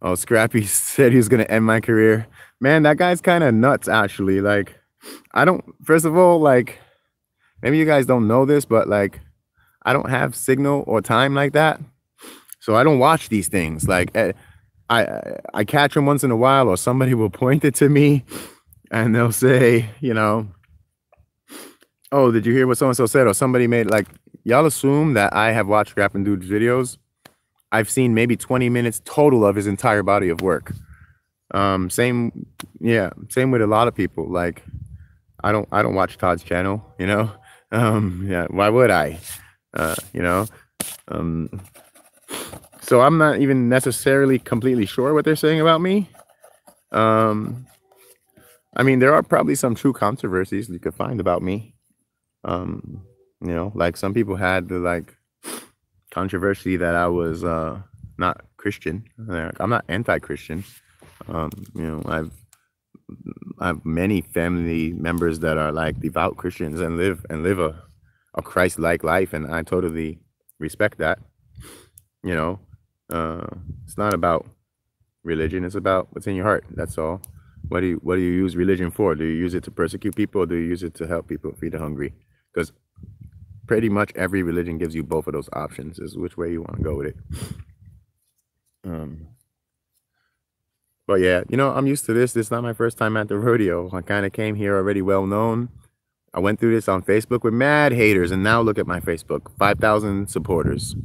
Oh, Scrappy said he was going to end my career. Man, that guy's kind of nuts, actually. Like, first of all, like, maybe you guys don't know this, but like, I don't have signal or time like that. So I don't watch these things. Like, I catch them once in a while, or somebody will point it to me and they'll say, you know, oh, did you hear what so-and-so said? Or somebody made, like, y'all assume that I have watched Scrappin' Dude's videos. I've seen maybe 20 minutes total of his entire body of work. Same with a lot of people. Like, I don't watch Todd's channel, you know? Yeah, why would I? You know? So I'm not even necessarily completely sure what they're saying about me. I mean, there are probably some true controversies you could find about me. You know, like some people had the like controversy that I was not Christian. I'm not anti-Christian. You know, I have many family members that are like devout Christians and live a Christ-like life, and I totally respect that. You know, uh, it's not about religion; it's about what's in your heart. That's all. What do you use religion for? Do you use it to persecute people, or do you use it to help people, feed the hungry? Because pretty much every religion gives you both of those options. Is which way you want to go with it. Um, but yeah, you know, I'm used to this. This is not my first time at the rodeo. I kind of came here already well known. I went through this on Facebook with mad haters, and now look at my Facebook, 5,000 supporters.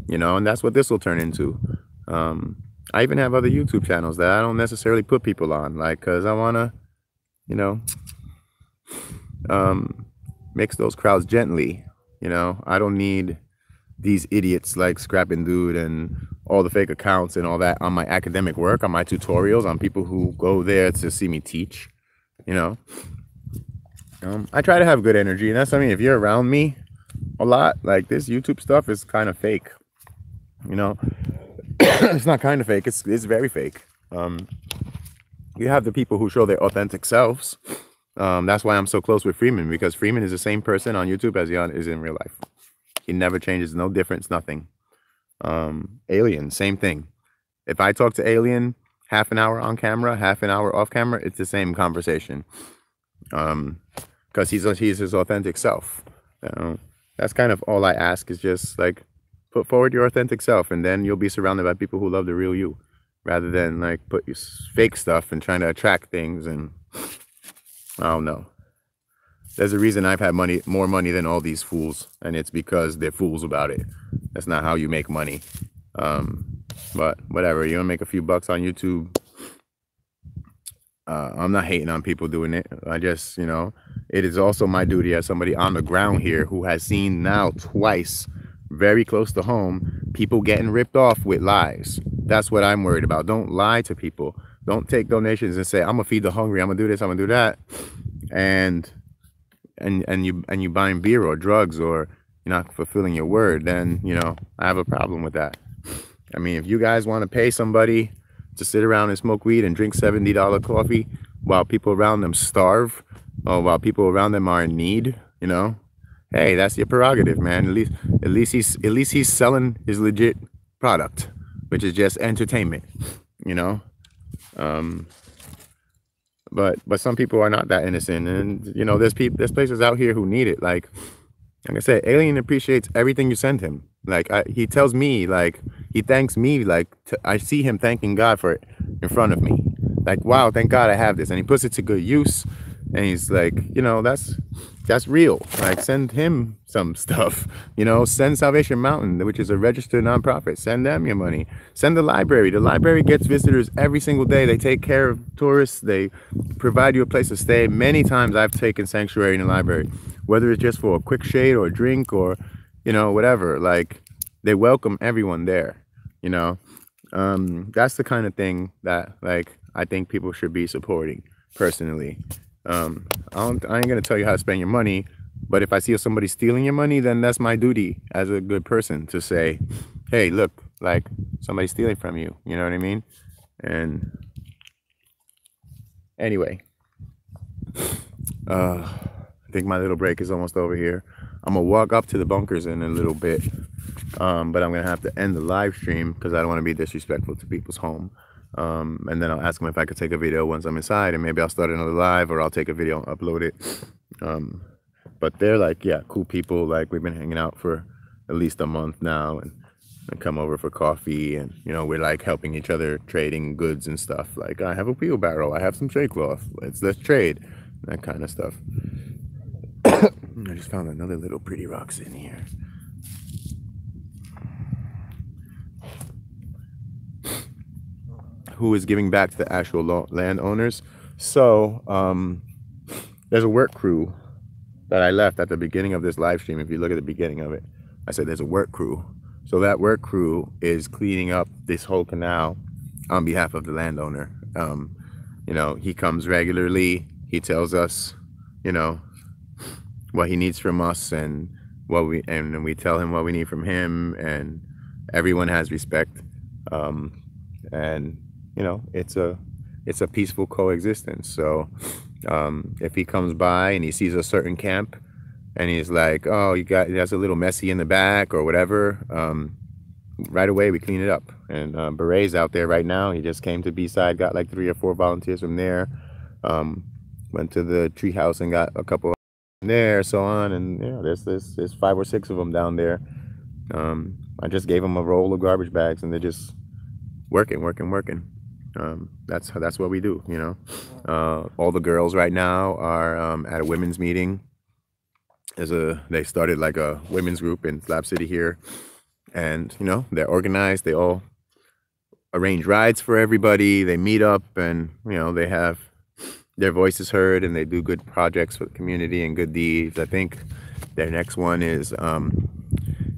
You know, and that's what this will turn into. Um, I even have other YouTube channels that I don't necessarily put people on, like, cause I wanna, you know, um, mix those crowds gently. You know, I don't need these idiots like Scrappin' Dude and all the fake accounts and all that on my academic work, on my tutorials, on people who go there to see me teach. You know, I try to have good energy, and that's, I mean, if you're around me a lot, like, this YouTube stuff is kind of fake. You know, it's not kind of fake; it's very fake. You have the people who show their authentic selves. That's why I'm so close with Freeman, because Freeman is the same person on YouTube as he is in real life. He never changes, no difference, nothing. Alien, same thing. If I talk to Alien half an hour on camera, half an hour off camera, it's the same conversation. Because he's his authentic self. That's kind of all I ask, is just like, put forward your authentic self, and then you'll be surrounded by people who love the real you, rather than like put your fake stuff and trying to attract things. And I don't know. There's a reason I've had more money than all these fools, and it's because they're fools about it. That's not how you make money. But whatever, you want to make a few bucks on YouTube. I'm not hating on people doing it. I just, you know, it is also my duty as somebody on the ground here who has seen now twice, very close to home, people getting ripped off with lies. That's what I'm worried about. Don't lie to people. Don't take donations and say, I'm gonna feed the hungry, I'm gonna do this, I'm gonna do that, and you buying beer or drugs, or you're not fulfilling your word. Then, you know, I have a problem with that. I mean, if you guys want to pay somebody to sit around and smoke weed and drink $70 coffee while people around them starve, or while people around them are in need, you know, hey, that's your prerogative, man. At least he's selling his legit product, which is just entertainment, you know. But some people are not that innocent, and you know, there's places out here who need it. Like I said, Alien appreciates everything you send him. Like, he tells me, like, he thanks me, like, I see him thanking God for it in front of me. Like, wow, thank God I have this. And he puts it to good use. And he's like, you know, that's real. Like, send him some stuff. You know, send Salvation Mountain, which is a registered nonprofit. Send them your money. Send the library. The library gets visitors every single day. They take care of tourists. They provide you a place to stay. Many times I've taken sanctuary in the library, whether it's just for a quick shade or a drink or, you know, whatever. Like, they welcome everyone there, you know. That's the kind of thing that, like, I think people should be supporting, personally. I ain't gonna tell you how to spend your money, but if I see somebody stealing your money, then that's my duty as a good person to say, hey, look, like, somebody's stealing from you, you know what I mean? And anyway, I think my little break is almost over here. I'm gonna walk up to the bunkers in a little bit, but I'm gonna have to end the live stream because I don't want to be disrespectful to people's home. And then I'll ask them if I could take a video once I'm inside, and maybe I'll start another live, or I'll take a video and upload it. But they're like, yeah, cool people. Like, we've been hanging out for at least a month now, and come over for coffee, and, you know, we're like helping each other, trading goods and stuff. Like, I have a wheelbarrow, I have some shade cloth, let's trade, that kind of stuff. I just found another little pretty rocks in here. Who is giving back to the actual landowners? So there's a work crew that I left at the beginning of this live stream. If you look at the beginning of it, I said there's a work crew. So that work crew is cleaning up this whole canal on behalf of the landowner. You know, he comes regularly. He tells us, you know, what he needs from us, and we tell him what we need from him, and everyone has respect. And you know, it's a it's a peaceful coexistence. So if he comes by and he sees a certain camp and he's like, oh, that's a little messy in the back or whatever, right away we clean it up. And Beret's out there right now. He just came to B-side, got like 3 or 4 volunteers from there. Went to the treehouse and got a couple there, so on. And yeah, there's 5 or 6 of them down there. I just gave them a roll of garbage bags and they're just working. That's what we do, you know. All the girls right now are at a women's meeting. They started like a women's group in Slab City here, and you know, they're organized. They all arrange rides for everybody. They meet up, and you know, they have their voices heard, and they do good projects for the community and good deeds. I think their next one is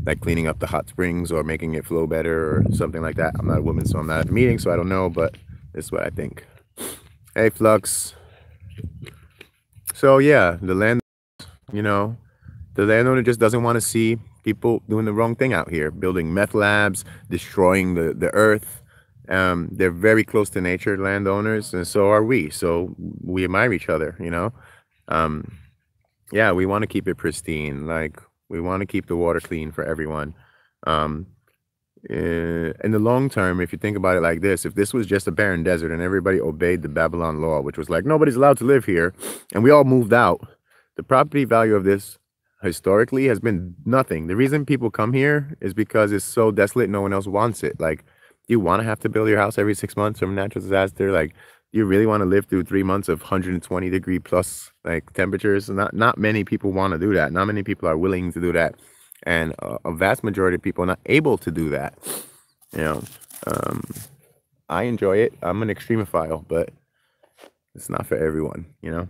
like cleaning up the hot springs or making it flow better or something like that. I'm not a woman, so I'm not at the meeting, so I don't know, but this is what I think. Hey, Flux. So yeah, the land, you know, the landowner just doesn't want to see people doing the wrong thing out here, building meth labs, destroying the earth. They're very close to nature, landowners, and so are we. So we admire each other, you know. Yeah, we want to keep it pristine. Like, we want to keep the water clean for everyone. In the long term, if you think about it like this, if this was just a barren desert and everybody obeyed the Babylon law, which was like nobody's allowed to live here, and we all moved out, the property value of this historically has been nothing. The reason people come here is because it's so desolate, no one else wants it. Like, you want to have to build your house every 6 months from a natural disaster? Like, you really want to live through 3 months of 120 degree plus like temperatures? Not many people want to do that. Not many people are willing to do that, and a vast majority of people are not able to do that. You know, I enjoy it. I'm an extremophile, but it's not for everyone, you know.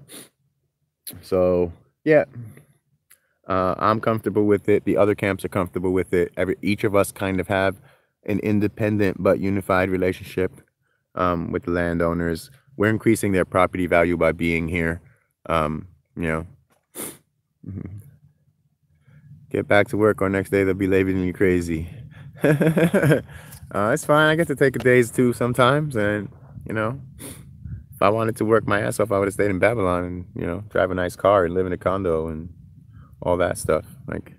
So yeah, I'm comfortable with it. The other camps are comfortable with it. Each of us kind of have an independent but unified relationship with the landowners. We're increasing their property value by being here. You know, get back to work, or next day they'll be labeling you crazy. It's fine. I get to take a days too sometimes, and you know, if I wanted to work my ass off, I would have stayed in Babylon and, you know, drive a nice car and live in a condo and all that stuff. Like,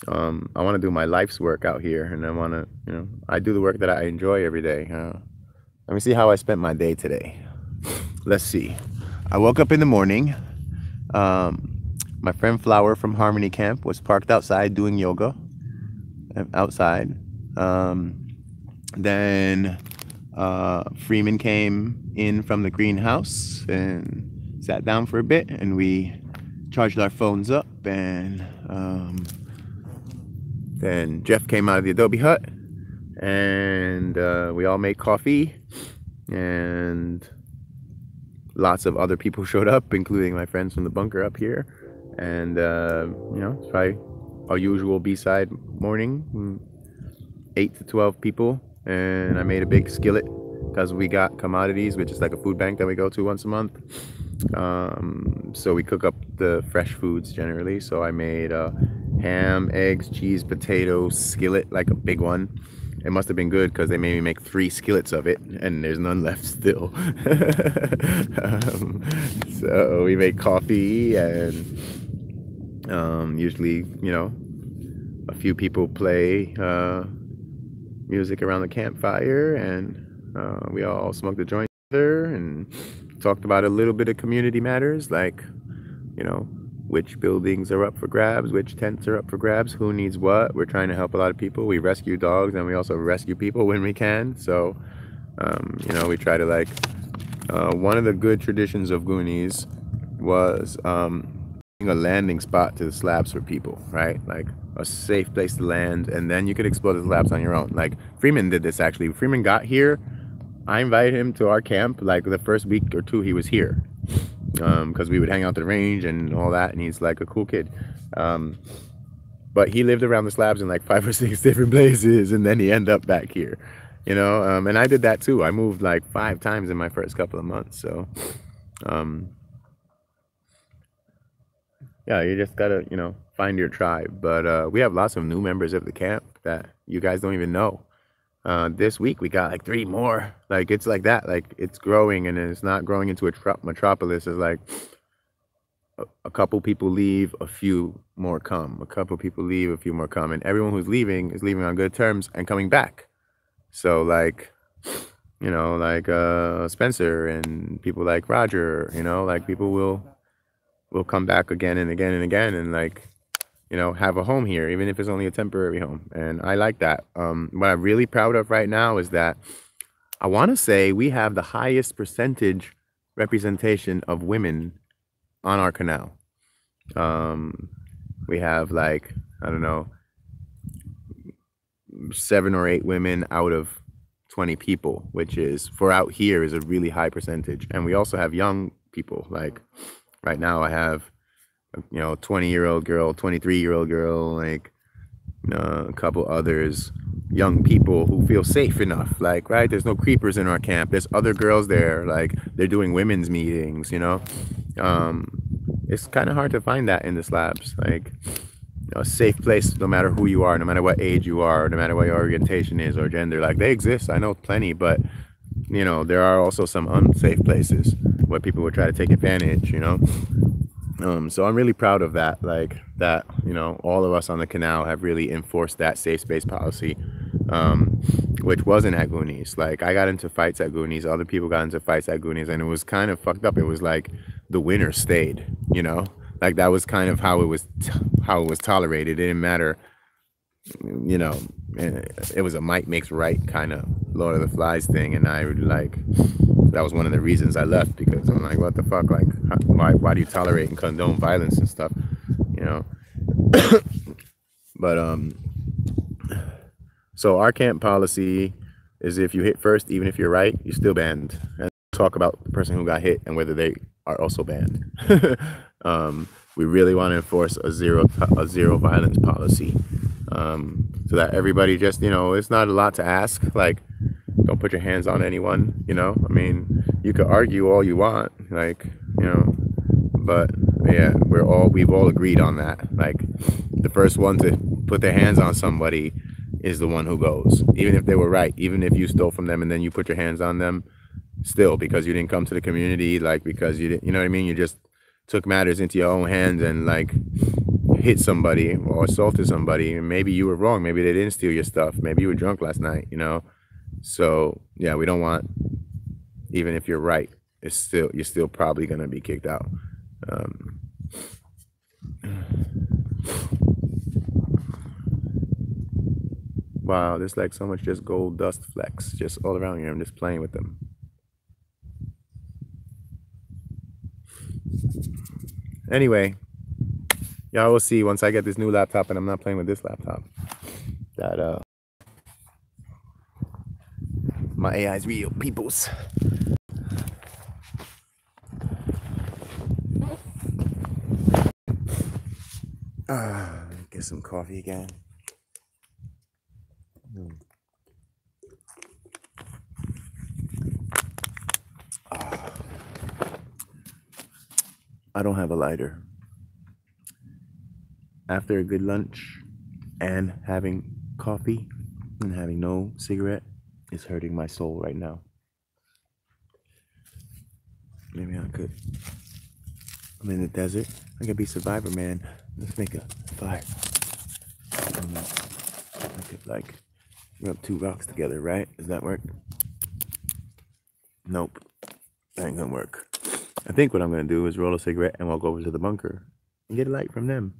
I want to do my life's work out here, and I want to, you know, I do the work that I enjoy every day. Let me see how I spent my day today. Let's see. I woke up in the morning. My friend Flower from Harmony Camp was parked outside doing yoga. Outside. Then Freeman came in from the greenhouse and sat down for a bit, and we charged our phones up, and then Jeff came out of the adobe hut, and we all made coffee, and lots of other people showed up, including my friends from the bunker up here. And you know, it's probably our usual B-side morning, 8 to 12 people. And I made a big skillet because we got commodities, which is like a food bank that we go to once a month. So we cook up the fresh foods generally. So I made ham, eggs, cheese, potatoes, skillet, like a big one. It must have been good because they made me make 3 skillets of it, and there's none left still. So we make coffee, and usually, you know, a few people play music around the campfire, and we all smoked a joint together and talked about a little bit of community matters, like, you know, which buildings are up for grabs, which tents are up for grabs, who needs what. We're trying to help a lot of people. We rescue dogs, and we also rescue people when we can. So, you know, we try to, like, one of the good traditions of Goonies was a landing spot to the slabs for people, right? Like a safe place to land, and then you could explore the slabs on your own. Like Freeman did this actually. Freeman got here. I invited him to our camp like the first week or 2 he was here, because we would hang out the range and all that, and he's like a cool kid. But he lived around the slabs in like 5 or 6 different places, and then he ended up back here, you know. And I did that too. I moved like 5 times in my first couple of months. So yeah, you just gotta, you know, find your tribe. But we have lots of new members of the camp that you guys don't even know. This week we got like 3 more. Like it's like that. Like it's growing, and it's not growing into a metropolis. It's like a couple people leave, a few more come. A couple people leave, a few more come, and everyone who's leaving is leaving on good terms and coming back. So like, you know, like Spencer and people like Roger, you know, like people will come back again and again and again, and like, you know, have a home here, even if it's only a temporary home. And I like that. What I'm really proud of right now is that I want to say we have the highest percentage representation of women on our canal. We have like, I don't know, 7 or 8 women out of 20 people, which is, for out here, is a really high percentage. And we also have young people. Like right now I have, you know, 20-year-old girl, 23-year-old girl, like a couple others, young people who feel safe enough. Like, right, there's no creepers in our camp. There's other girls there. Like, they're doing women's meetings, you know. It's kind of hard to find that in the slabs. Like, you know, a safe place, no matter who you are, no matter what age you are, no matter what your orientation is or gender. Like, they exist. I know plenty, but you know, there are also some unsafe places where people would try to take advantage, you know. So I'm really proud of that, like that, you know, all of us on the canal have really enforced that safe space policy, which wasn't at Goonies. Like, I got into fights at Goonies, other people got into fights at Goonies, and it was kind of fucked up. It was like the winner stayed, you know, like that was kind of how it was tolerated. It didn't matter, you know, it was a might makes right kind of Lord of the Flies thing. And I really like, that was one of the reasons I left, because I'm like, what the fuck, like, why do you tolerate and condone violence and stuff, you know? But so our camp policy is, if you hit first, even if you're right, you're still banned. And talk about the person who got hit and whether they are also banned. We really want to enforce a zero violence policy, so that everybody just, you know, it's not a lot to ask. Like, don't put your hands on anyone, you know. I mean, you could argue all you want, like, you know, but yeah, we've all agreed on that. Like, the first one to put their hands on somebody is the one who goes, even if they were right, even if you stole from them and then you put your hands on them, still, because you didn't come to the community, like, because you didn't, you know what I mean, you just took matters into your own hands and like hit somebody or assaulted somebody, and maybe you were wrong, maybe they didn't steal your stuff, maybe you were drunk last night, you know. So yeah, we don't want, even if you're right, you're still probably gonna be kicked out. Wow, there's like so much just gold dust flecks just all around here. I'm just playing with them. Anyway, y'all will see once I get this new laptop, and I'm not playing with this laptop, that my AI is real, peoples. Get some coffee again. I don't have a lighter. After a good lunch and having coffee and having no cigarette is hurting my soul right now. Maybe I could. I'm in the desert. I could be Survivor Man. Let's make a fire. I could like rub 2 rocks together, right? Does that work? Nope. That ain't gonna work. I think what I'm gonna do is roll a cigarette and walk over to the bunker and get a light from them.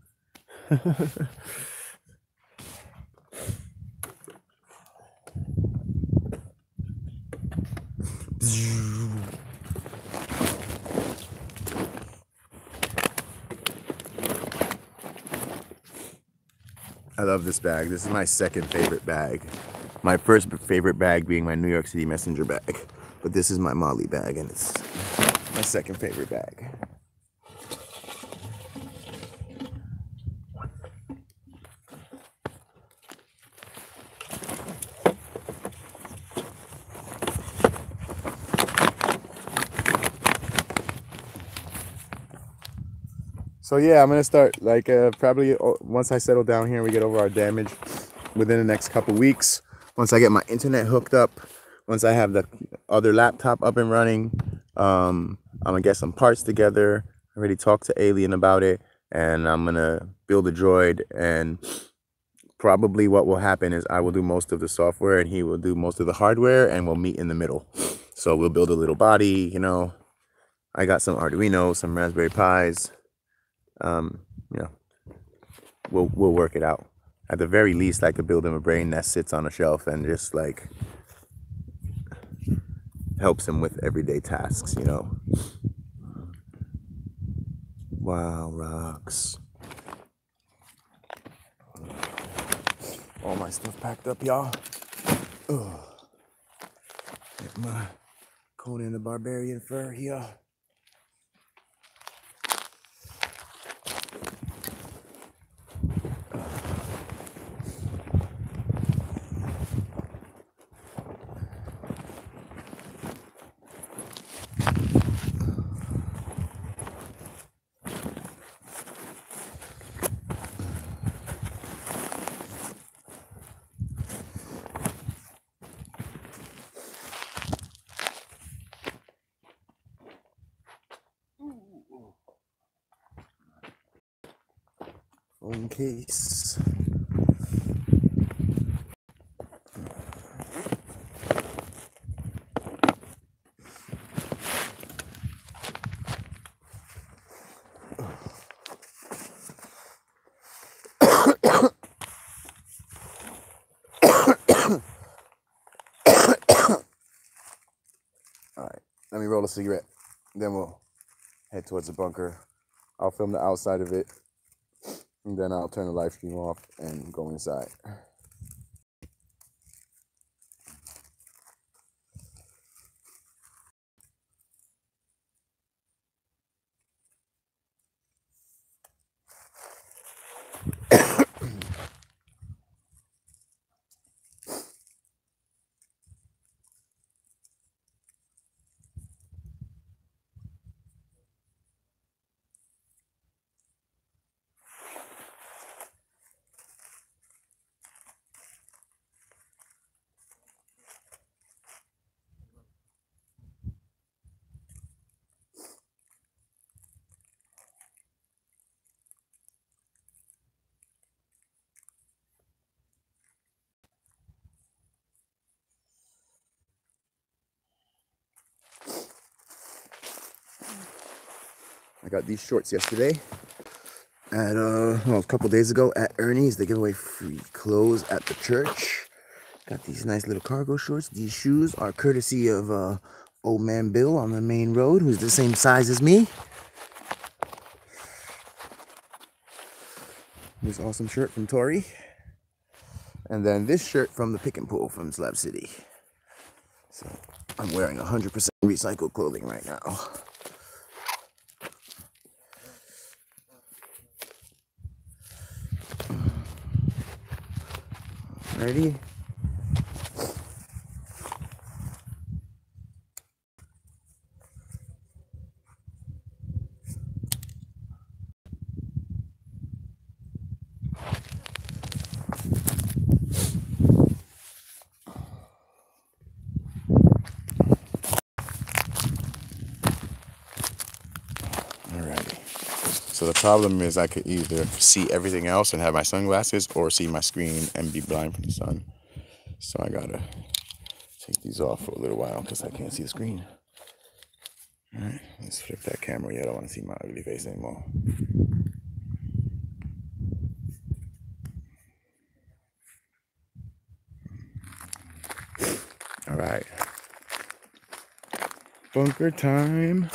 I love this bag. This is my second favorite bag. My first favorite bag being my New York City Messenger bag. But this is my Molly bag, and it's my second favorite bag. So yeah, I'm gonna start like probably once I settle down here and we get over our damage within the next couple weeks. once I get my internet hooked up, once I have the other laptop up and running, I'm gonna get some parts together. I already talked to Alien about it, and I'm gonna build a droid. And probably what will happen is I will do most of the software and he will do most of the hardware, and we'll meet in the middle. So we'll build a little body, you know. I got some Arduino, some Raspberry Pis. You know, we'll work it out. At the very least, I could build him a brain that sits on a shelf and just like helps him with everyday tasks, you know. Wow, rocks. All my stuff packed up, y'all. Get my Conan the Barbarian fur here. Phone case. All right, let me roll a cigarette. Then we'll head towards the bunker. I'll film the outside of it, and then I'll turn the live stream off and go inside. I got these shorts yesterday at a couple days ago at Ernie's. They give away free clothes at the church. Got these nice little cargo shorts. These shoes are courtesy of old man Bill on the main road, who's the same size as me. This awesome shirt from Tori. And then this shirt from the Pick and Pull from Slab City. So I'm wearing 100% recycled clothing right now. Ready? So the problem is I could either see everything else and have my sunglasses, or see my screen and be blind from the sun. So I gotta take these off for a little while because I can't see the screen. All right, let's flip that camera. Yeah, I don't want to see my ugly face anymore. All right, bunker time.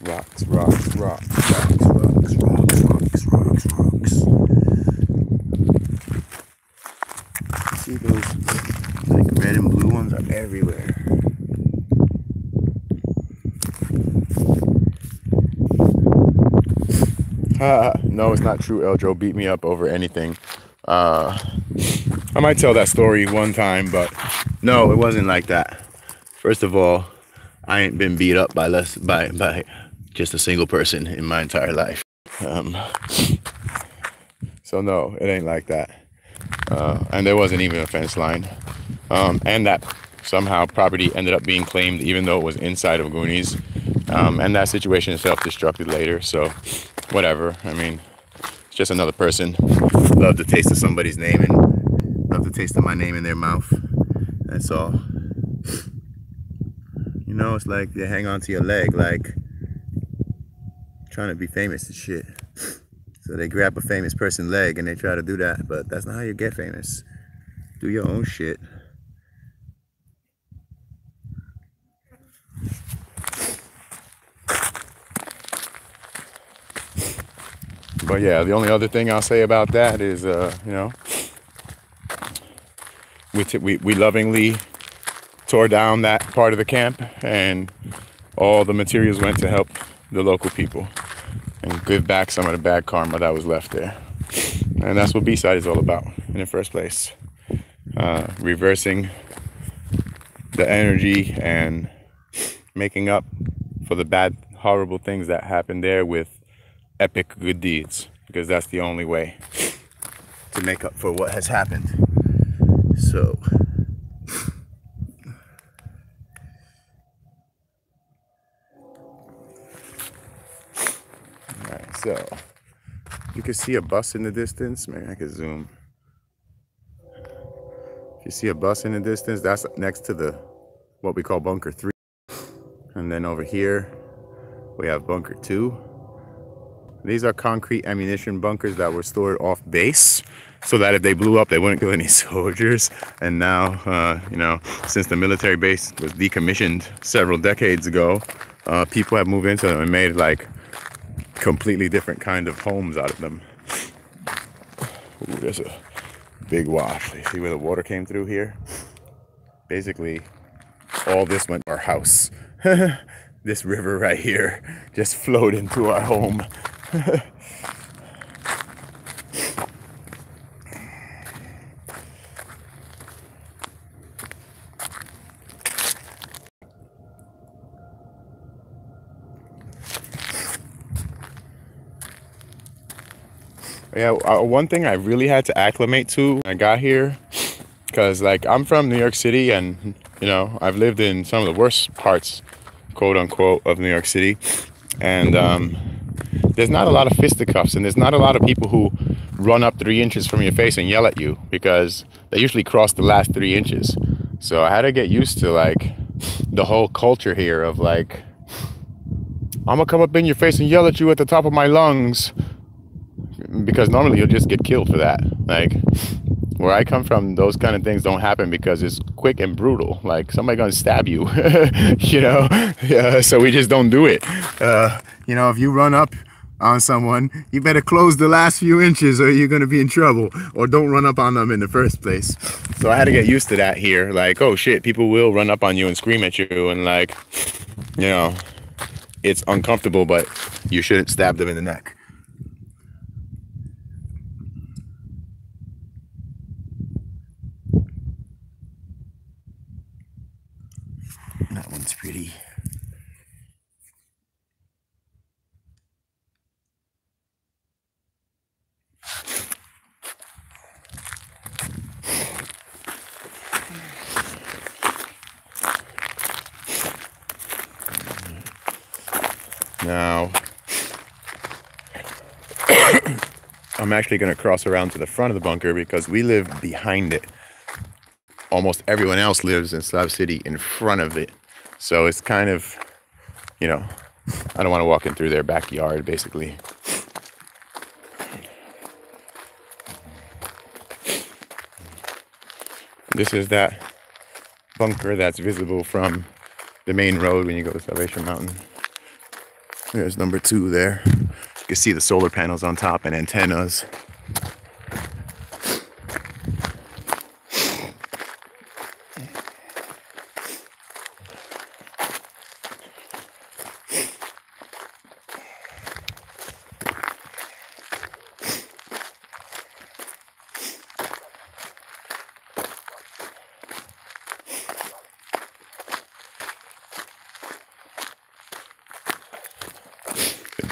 Rocks, rocks, rocks, rocks, rocks, rocks, rocks, rocks, rocks. See those like red and blue ones are everywhere. No, it's not true. Eljo beat me up over anything. I might tell that story one time, but no, it wasn't like that. First of all, I ain't been beat up by just a single person in my entire life. So no, it ain't like that. and there wasn't even a fence line. And that somehow property ended up being claimed even though it was inside of Goonies. And that situation self-destructed later, so whatever. I mean, it's just another person. Love the taste of somebody's name and love the taste of my name in their mouth. That's all. You know, it's like they hang on to your leg, like trying to be famous and shit. So they grab a famous person's leg and they try to do that, but that's not how you get famous. Do your own shit. But yeah, the only other thing I'll say about that is, you know, we lovingly tore down that part of the camp, and all the materials went to help the local people and give back some of the bad karma that was left there. And that's what B-Side is all about in the first place. Reversing the energy and making up for the bad, horrible things that happened there with epic good deeds, because that's the only way to make up for what has happened. So alright, so you can see a bus in the distance. Maybe I could zoom. If you see a bus in the distance, that's next to the what we call bunker 3. And then over here we have bunker 2. These are concrete ammunition bunkers that were stored off base so that if they blew up, they wouldn't kill any soldiers. And now, you know, since the military base was decommissioned several decades ago, people have moved into them and made like completely different kind of homes out of them. Ooh, there's a big wash. You see where the water came through here? Basically, all this went to our house. This river right here just flowed into our home. Yeah, one thing I really had to acclimate to when I got here, because like I'm from New York City, and you know, I've lived in some of the worst parts, quote unquote, of New York City, and there's not a lot of fisticuffs, and there's not a lot of people who run up 3 inches from your face and yell at you, because they usually cross the last 3 inches. So I had to get used to like the whole culture here of like, I'm gonna come up in your face and yell at you at the top of my lungs, because normally you'll just get killed for that. Like where I come from, those kind of things don't happen because it's quick and brutal. Like somebody gonna stab you, you know. Yeah, so we just don't do it. You know, if you run up on someone, you better close the last few inches or you're gonna be in trouble, or don't run up on them in the first place. So I had to get used to that here. Like, oh shit, people will run up on you and scream at you, and like, you know, it's uncomfortable, but you shouldn't stab them in the neck. That one's pretty. Now, I'm actually going to cross around to the front of the bunker because we live behind it. Almost everyone else lives in Slab City in front of it. So it's kind of, you know, I don't want to walk in through their backyard, basically. This is that bunker that's visible from the main road when you go to Salvation Mountain. There's number 2 there. You can see the solar panels on top and antennas.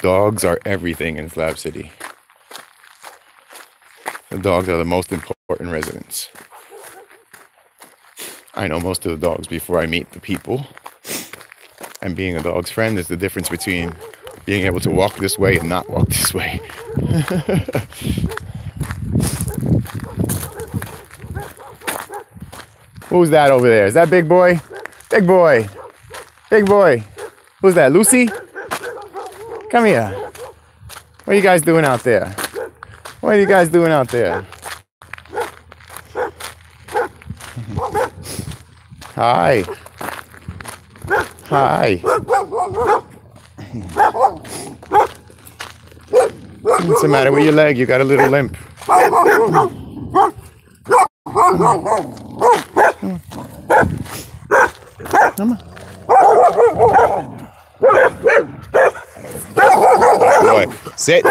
Dogs are everything in Slab City. The dogs are the most important important residence. I know most of the dogs before I meet the people. And being a dog's friend is the difference between being able to walk this way and not walk this way. Who's that over there? Is that Big Boy? Big Boy. Big Boy. Who's that? Lucy? Come here. What are you guys doing out there? What are you guys doing out there? Hi. Hi. What's the matter with your leg? You got a little limp. Come on. Boy, sit.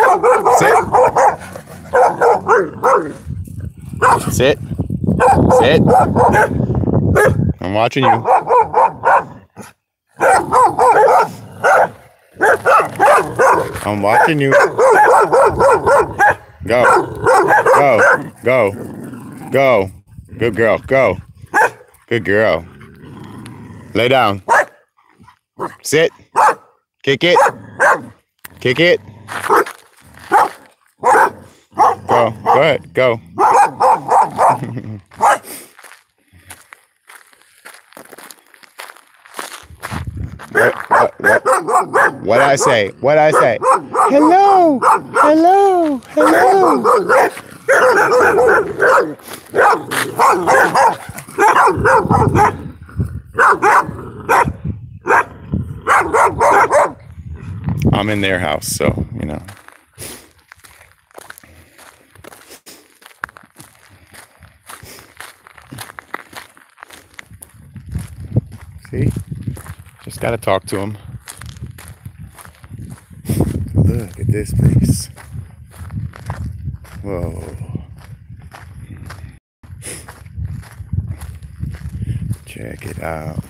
Sit. Sit. Sit. I'm watching you. I'm watching you. Go. Go. Go. Go. Good girl. Go. Good girl. Lay down. Sit. Kick it. Kick it. Go. Go ahead. Go. What I say? What I say? Hello. Hello. Hello. I'm in their house, so, you know. See? Just gotta talk to them. Look at this place. Whoa. Check it out.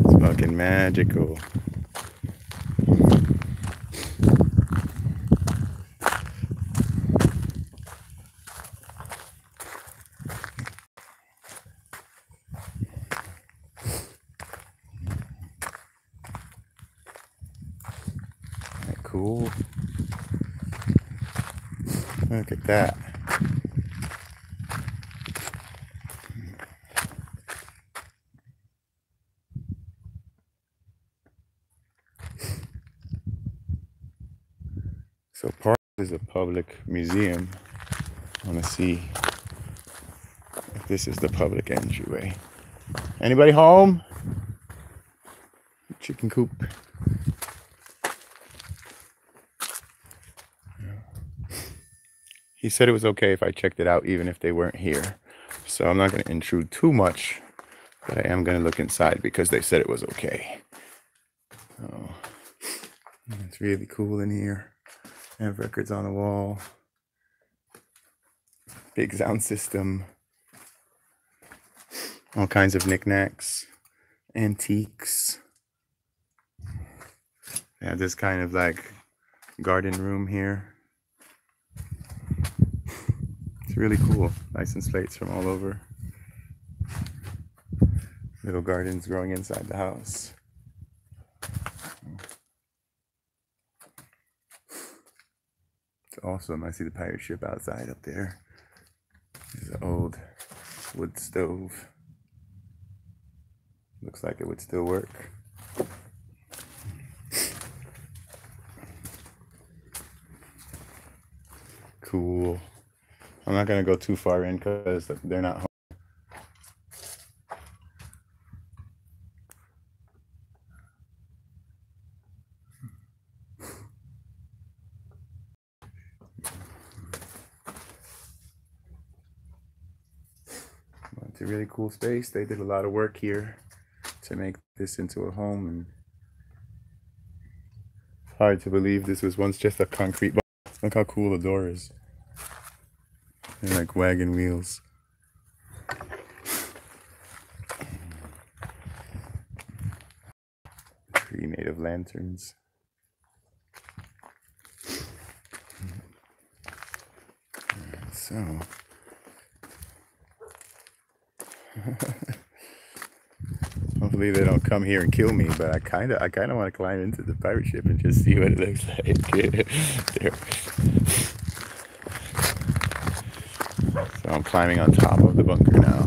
It's fucking magical. Cool. Look at that. So part is a public museum. I want to see if this is the public entryway. Anybody home? Chicken coop. He said it was okay if I checked it out even if they weren't here. So I'm not going to intrude too much, but I am going to look inside because they said it was okay. Oh, it's really cool in here. I have records on the wall. Big sound system. All kinds of knickknacks. Antiques. They have this kind of like garden room here. It's really cool. License plates from all over. Little gardens growing inside the house. It's awesome. I see the pirate ship outside up there. There's an old wood stove. Looks like it would still work. Cool. I'm not gonna go too far in because they're not home. It's a really cool space. They did a lot of work here to make this into a home, and it's hard to believe this was once just a concrete box. Look how cool the door is. They're like wagon wheels. Tree made of lanterns. So hopefully they don't come here and kill me, but I kinda want to climb into the pirate ship and just see what it looks like. There. So I'm climbing on top of the bunker now.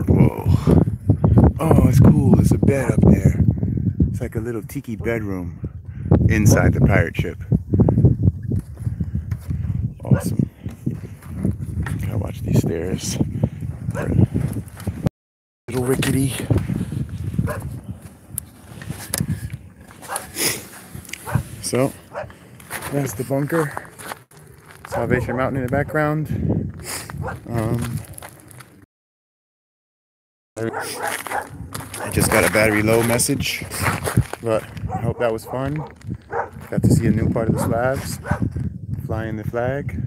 Whoa. Oh, it's cool. There's a bed up there. It's like a little tiki bedroom inside the pirate ship. Awesome. Gotta watch these stairs. They're a little rickety. So that's the bunker. Salvation Mountain in the background. I just got a battery low message, but I hope that was fun. Got to see a new part of the slabs, flying the flag.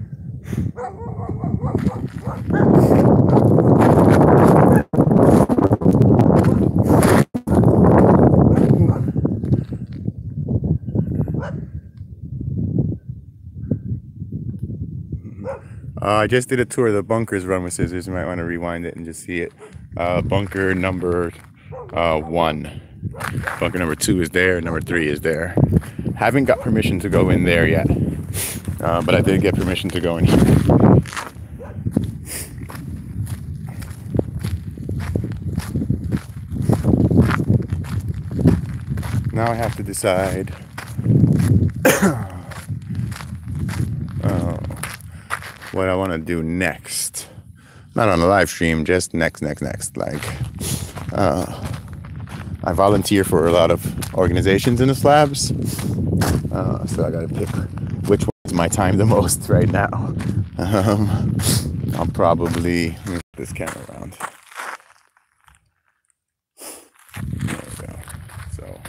I just did a tour of the bunkers run with scissors. You might want to rewind it and just see it. Bunker number 1. Bunker number 2 is there. Number 3 is there. Haven't got permission to go in there yet. But I did get permission to go in here. Now I have to decide what I want to do next. Not on a live stream, just next. Like, I volunteer for a lot of organizations in the slabs, so I gotta pick which one is my time the most right now. I'll probably move this camera around. There we go. So,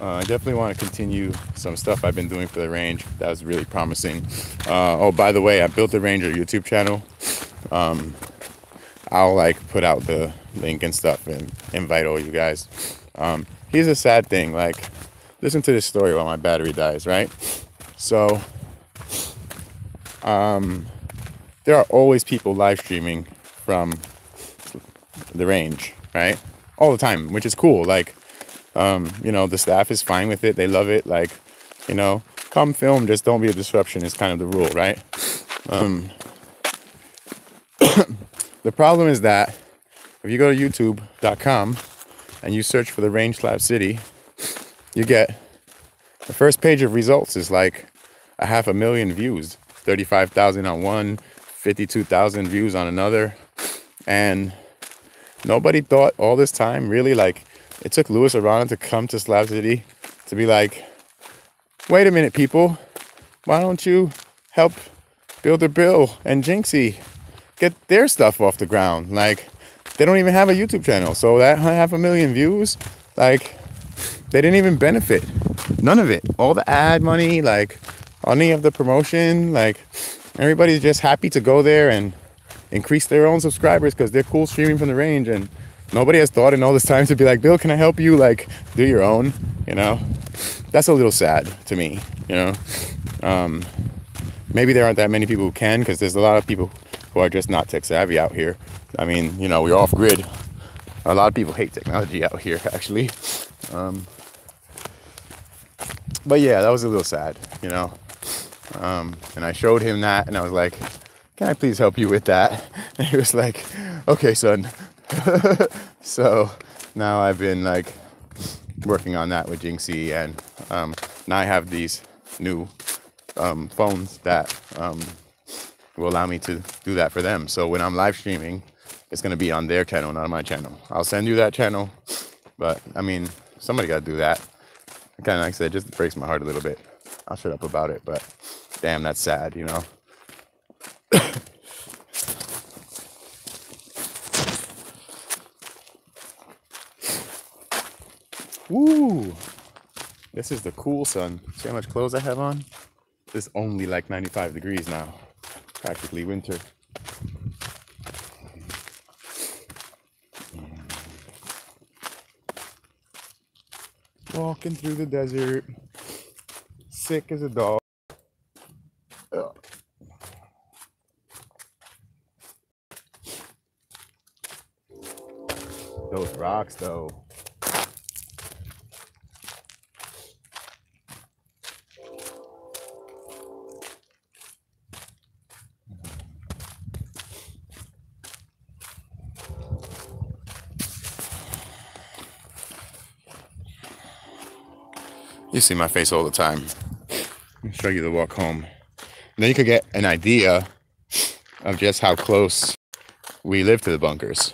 I definitely want to continue some stuff I've been doing for the range. That was really promising. Oh, by the way, I built the Ranger YouTube channel. I'll like put out the link and stuff and invite all you guys. Here's a sad thing. Like, listen to this story while my battery dies, right? So, there are always people live streaming from the range, right? All the time, which is cool. Like, you know, the staff is fine with it. They love it. Like, you know, come film, just don't be a disruption is kind of the rule, right? The problem is that if you go to youtube.com and you search for the Range Slab City, you get the first page of results is like 500,000 views, 35,000 on one, 52,000 views on another. And nobody thought all this time, really, like, it took Louis Arana to come to Slab City to be like, wait a minute, people, why don't you help Builder Bill and Jinxie get their stuff off the ground? Like, they don't even have a YouTube channel, so that 500,000 views, like, they didn't even benefit. None of it. All the ad money, like, any of the promotion, like, everybody's just happy to go there and increase their own subscribers because they're cool streaming from the range, and nobody has thought in all this time to be like, Bill, can I help you, like, do your own, you know? That's a little sad to me, you know? Maybe there aren't that many people who can, because there's a lot of people who are just not tech savvy out here. I mean, you know, we're off grid. A lot of people hate technology out here, actually. But yeah, that was a little sad, you know? And I showed him that, and I was like, can I please help you with that? And he was like, okay, son. So now I've been like working on that with Jinxie, and now I have these new phones that will allow me to do that for them. So when I'm live streaming, it's going to be on their channel, not on my channel. I'll send you that channel, but I mean, somebody got to do that. Kind of, like I said, just breaks my heart a little bit. I'll shut up about it, but damn, that's sad, you know? Woo! This is the cool sun. See how much clothes I have on? It's only like 95 degrees now. Practically winter. walking through the desert, sick as a dog. Ugh. Those rocks, though. You see my face all the time. I'll show you the walk home. And then you could get an idea of just how close we live to the bunkers.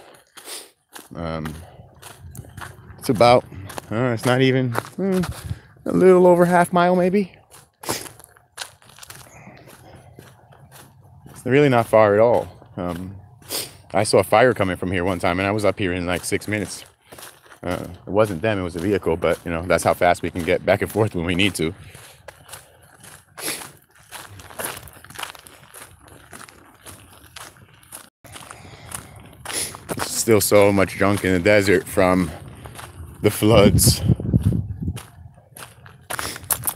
It's about, it's not even, a little over half mile maybe. It's really not far at all. I saw a fire coming from here one time and I was up here in like 6 minutes. It wasn't them, it was a vehicle, but you know, that's how fast we can get back and forth when we need to. There's still so much junk in the desert from the floods.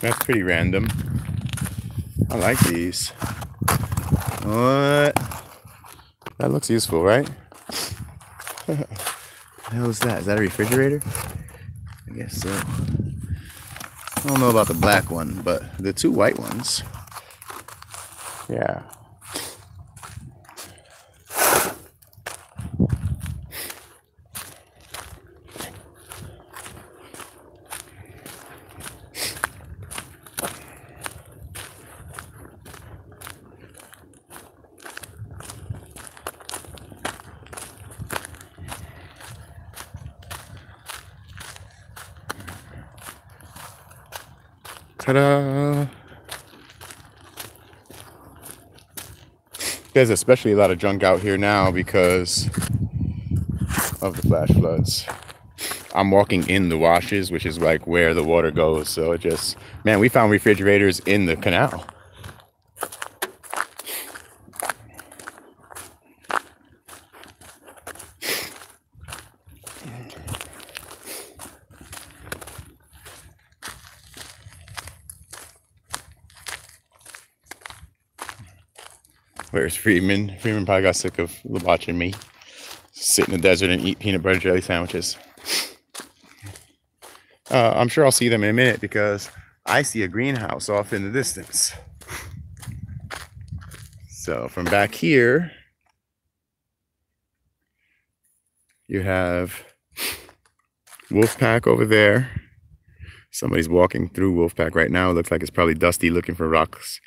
That's pretty random. I like these. What? That looks useful, right? What the hell is that? Is that a refrigerator? I guess so. I don't know about the black one, but the two white ones. Yeah. Ta-da! There's especially a lot of junk out here now because of the flash floods. I'm walking in the washes, which is like where the water goes. So it just, man, we found refrigerators in the canal. Where's Freeman? Freeman probably got sick of watching me sit in the desert and eat peanut butter jelly sandwiches. I'm sure I'll see them in a minute because I see a greenhouse off in the distance. So from back here, you have Wolfpack over there. Somebody's walking through Wolfpack right now. It looks like it's probably Dusty looking for rocks.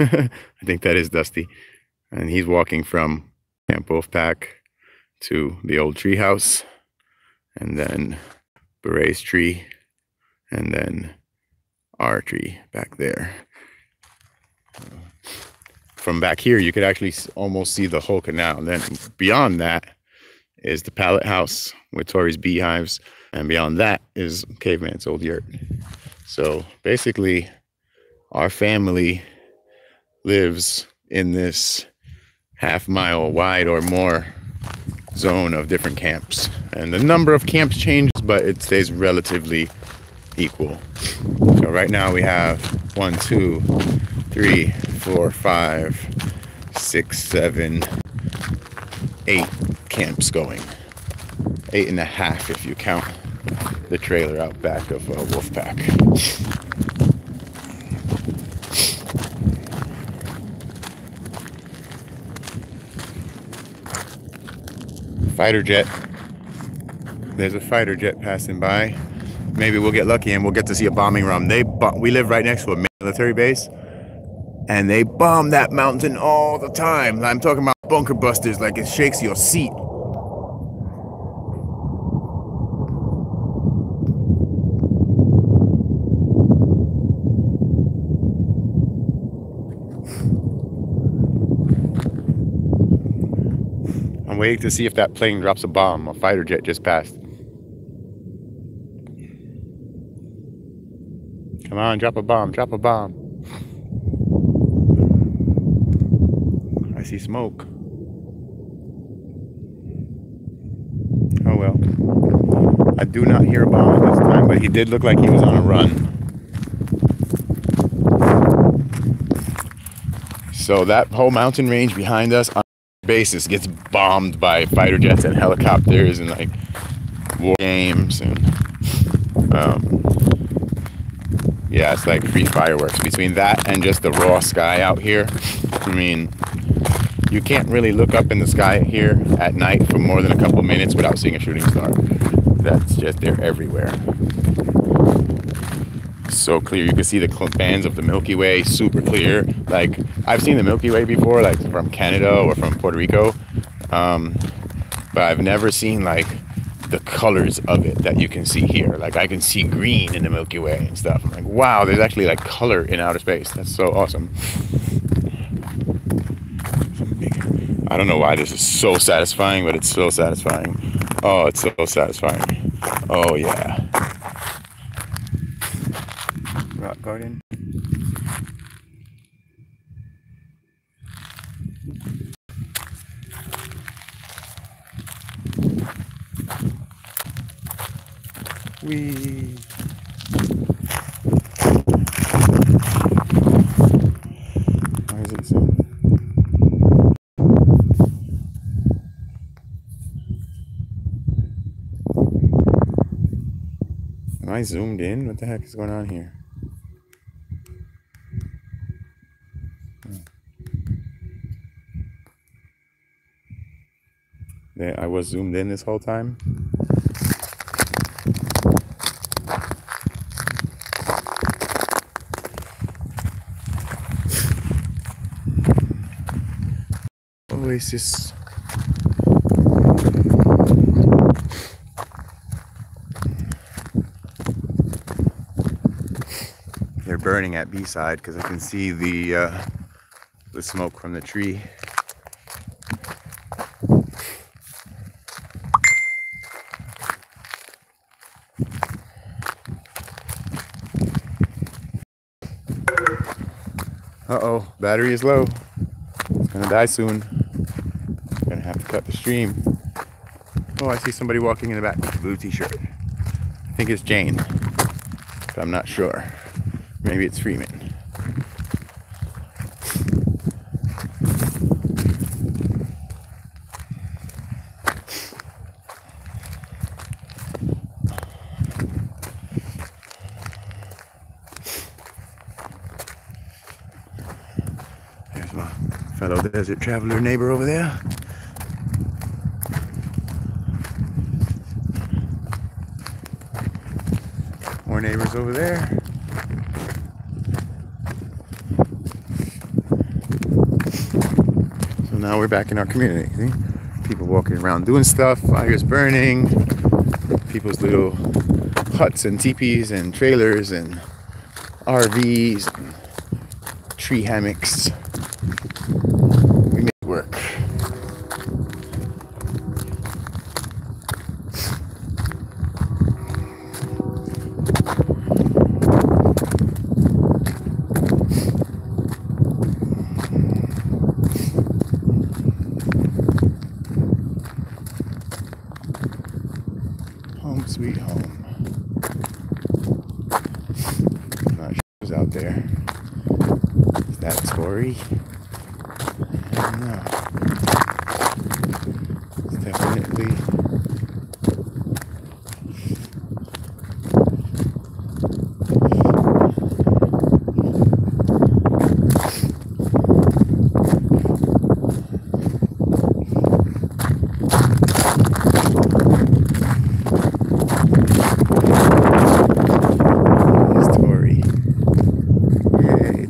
I think that is Dusty. And he's walking from Camp Wolfpack to the old tree house, and then Beret's tree, and then our tree back there. From back here, you could actually almost see the whole canal. And then beyond that is the pallet house with Tori's beehives, and beyond that is Caveman's old yurt. So basically, our family lives in this half-mile wide or more zone of different camps, and the number of camps changes, but it stays relatively equal. So right now we have 1, 2, 3, 4, 5, 6, 7, 8 camps going. 8.5 if you count the trailer out back of Wolfpack. Fighter jet. There's a fighter jet passing by. Maybe we'll get lucky and we'll get to see a bombing run. We live right next to a military base, and they bomb that mountain all the time. I'm talking about bunker busters, like it shakes your seat. I'm waiting to see if that plane drops a bomb. A fighter jet just passed. Come on, drop a bomb, drop a bomb. I see smoke. Oh well. I do not hear a bomb at this time, but he did look like he was on a run. So that whole mountain range behind us on a basis gets bombed by fighter jets and helicopters and like war games and yeah, it's like free fireworks between that and just the raw sky out here. I mean, you can't really look up in the sky here at night for more than a couple minutes without seeing a shooting star. That's just, they're everywhere. So clear. You can see the bands of the Milky Way super clear. Like, I've seen the Milky Way before, like from Canada or from Puerto Rico, but I've never seen like the colors of it that you can see here. Like, I can see green in the Milky Way and stuff. I'm like, wow, there's actually like color in outer space. That's so awesome. I don't know why this is so satisfying, but it's so satisfying. Oh, it's so satisfying. Oh yeah. Rock garden. Wee. Why is it so? Am I zoomed in? What the heck is going on here? There, I was zoomed in this whole time. Oasis. They're burning at B-side because I can see the smoke from the tree. Uh-oh, battery is low. It's gonna die soon. Gonna have to cut the stream. Oh, I see somebody walking in the back with a blue t-shirt. I think it's Jane, but I'm not sure. Maybe it's Freeman. There's my fellow desert traveler neighbor over there. More neighbors over there. So now we're back in our community. See? People walking around doing stuff, fires burning, people's little huts and teepees and trailers and RVs and tree hammocks. We make it work. Home sweet home. I'm not sure who's out there. Is that Tori? I don't know. It's definitely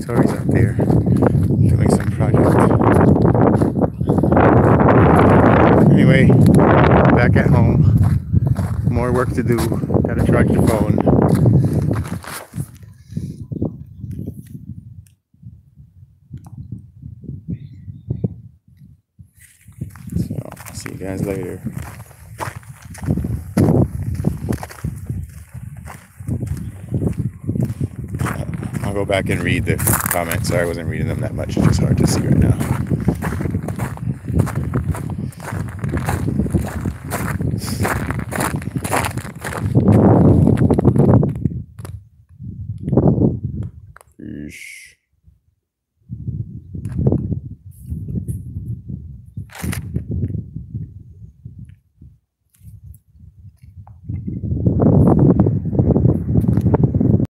Tori's out there doing some project. Anyway, back at home. More work to do. Gotta charge the phone. So, I'll see you guys later. I'll go back and read the comments. Sorry, I wasn't reading them that much. It's just hard to see right now. Sheesh.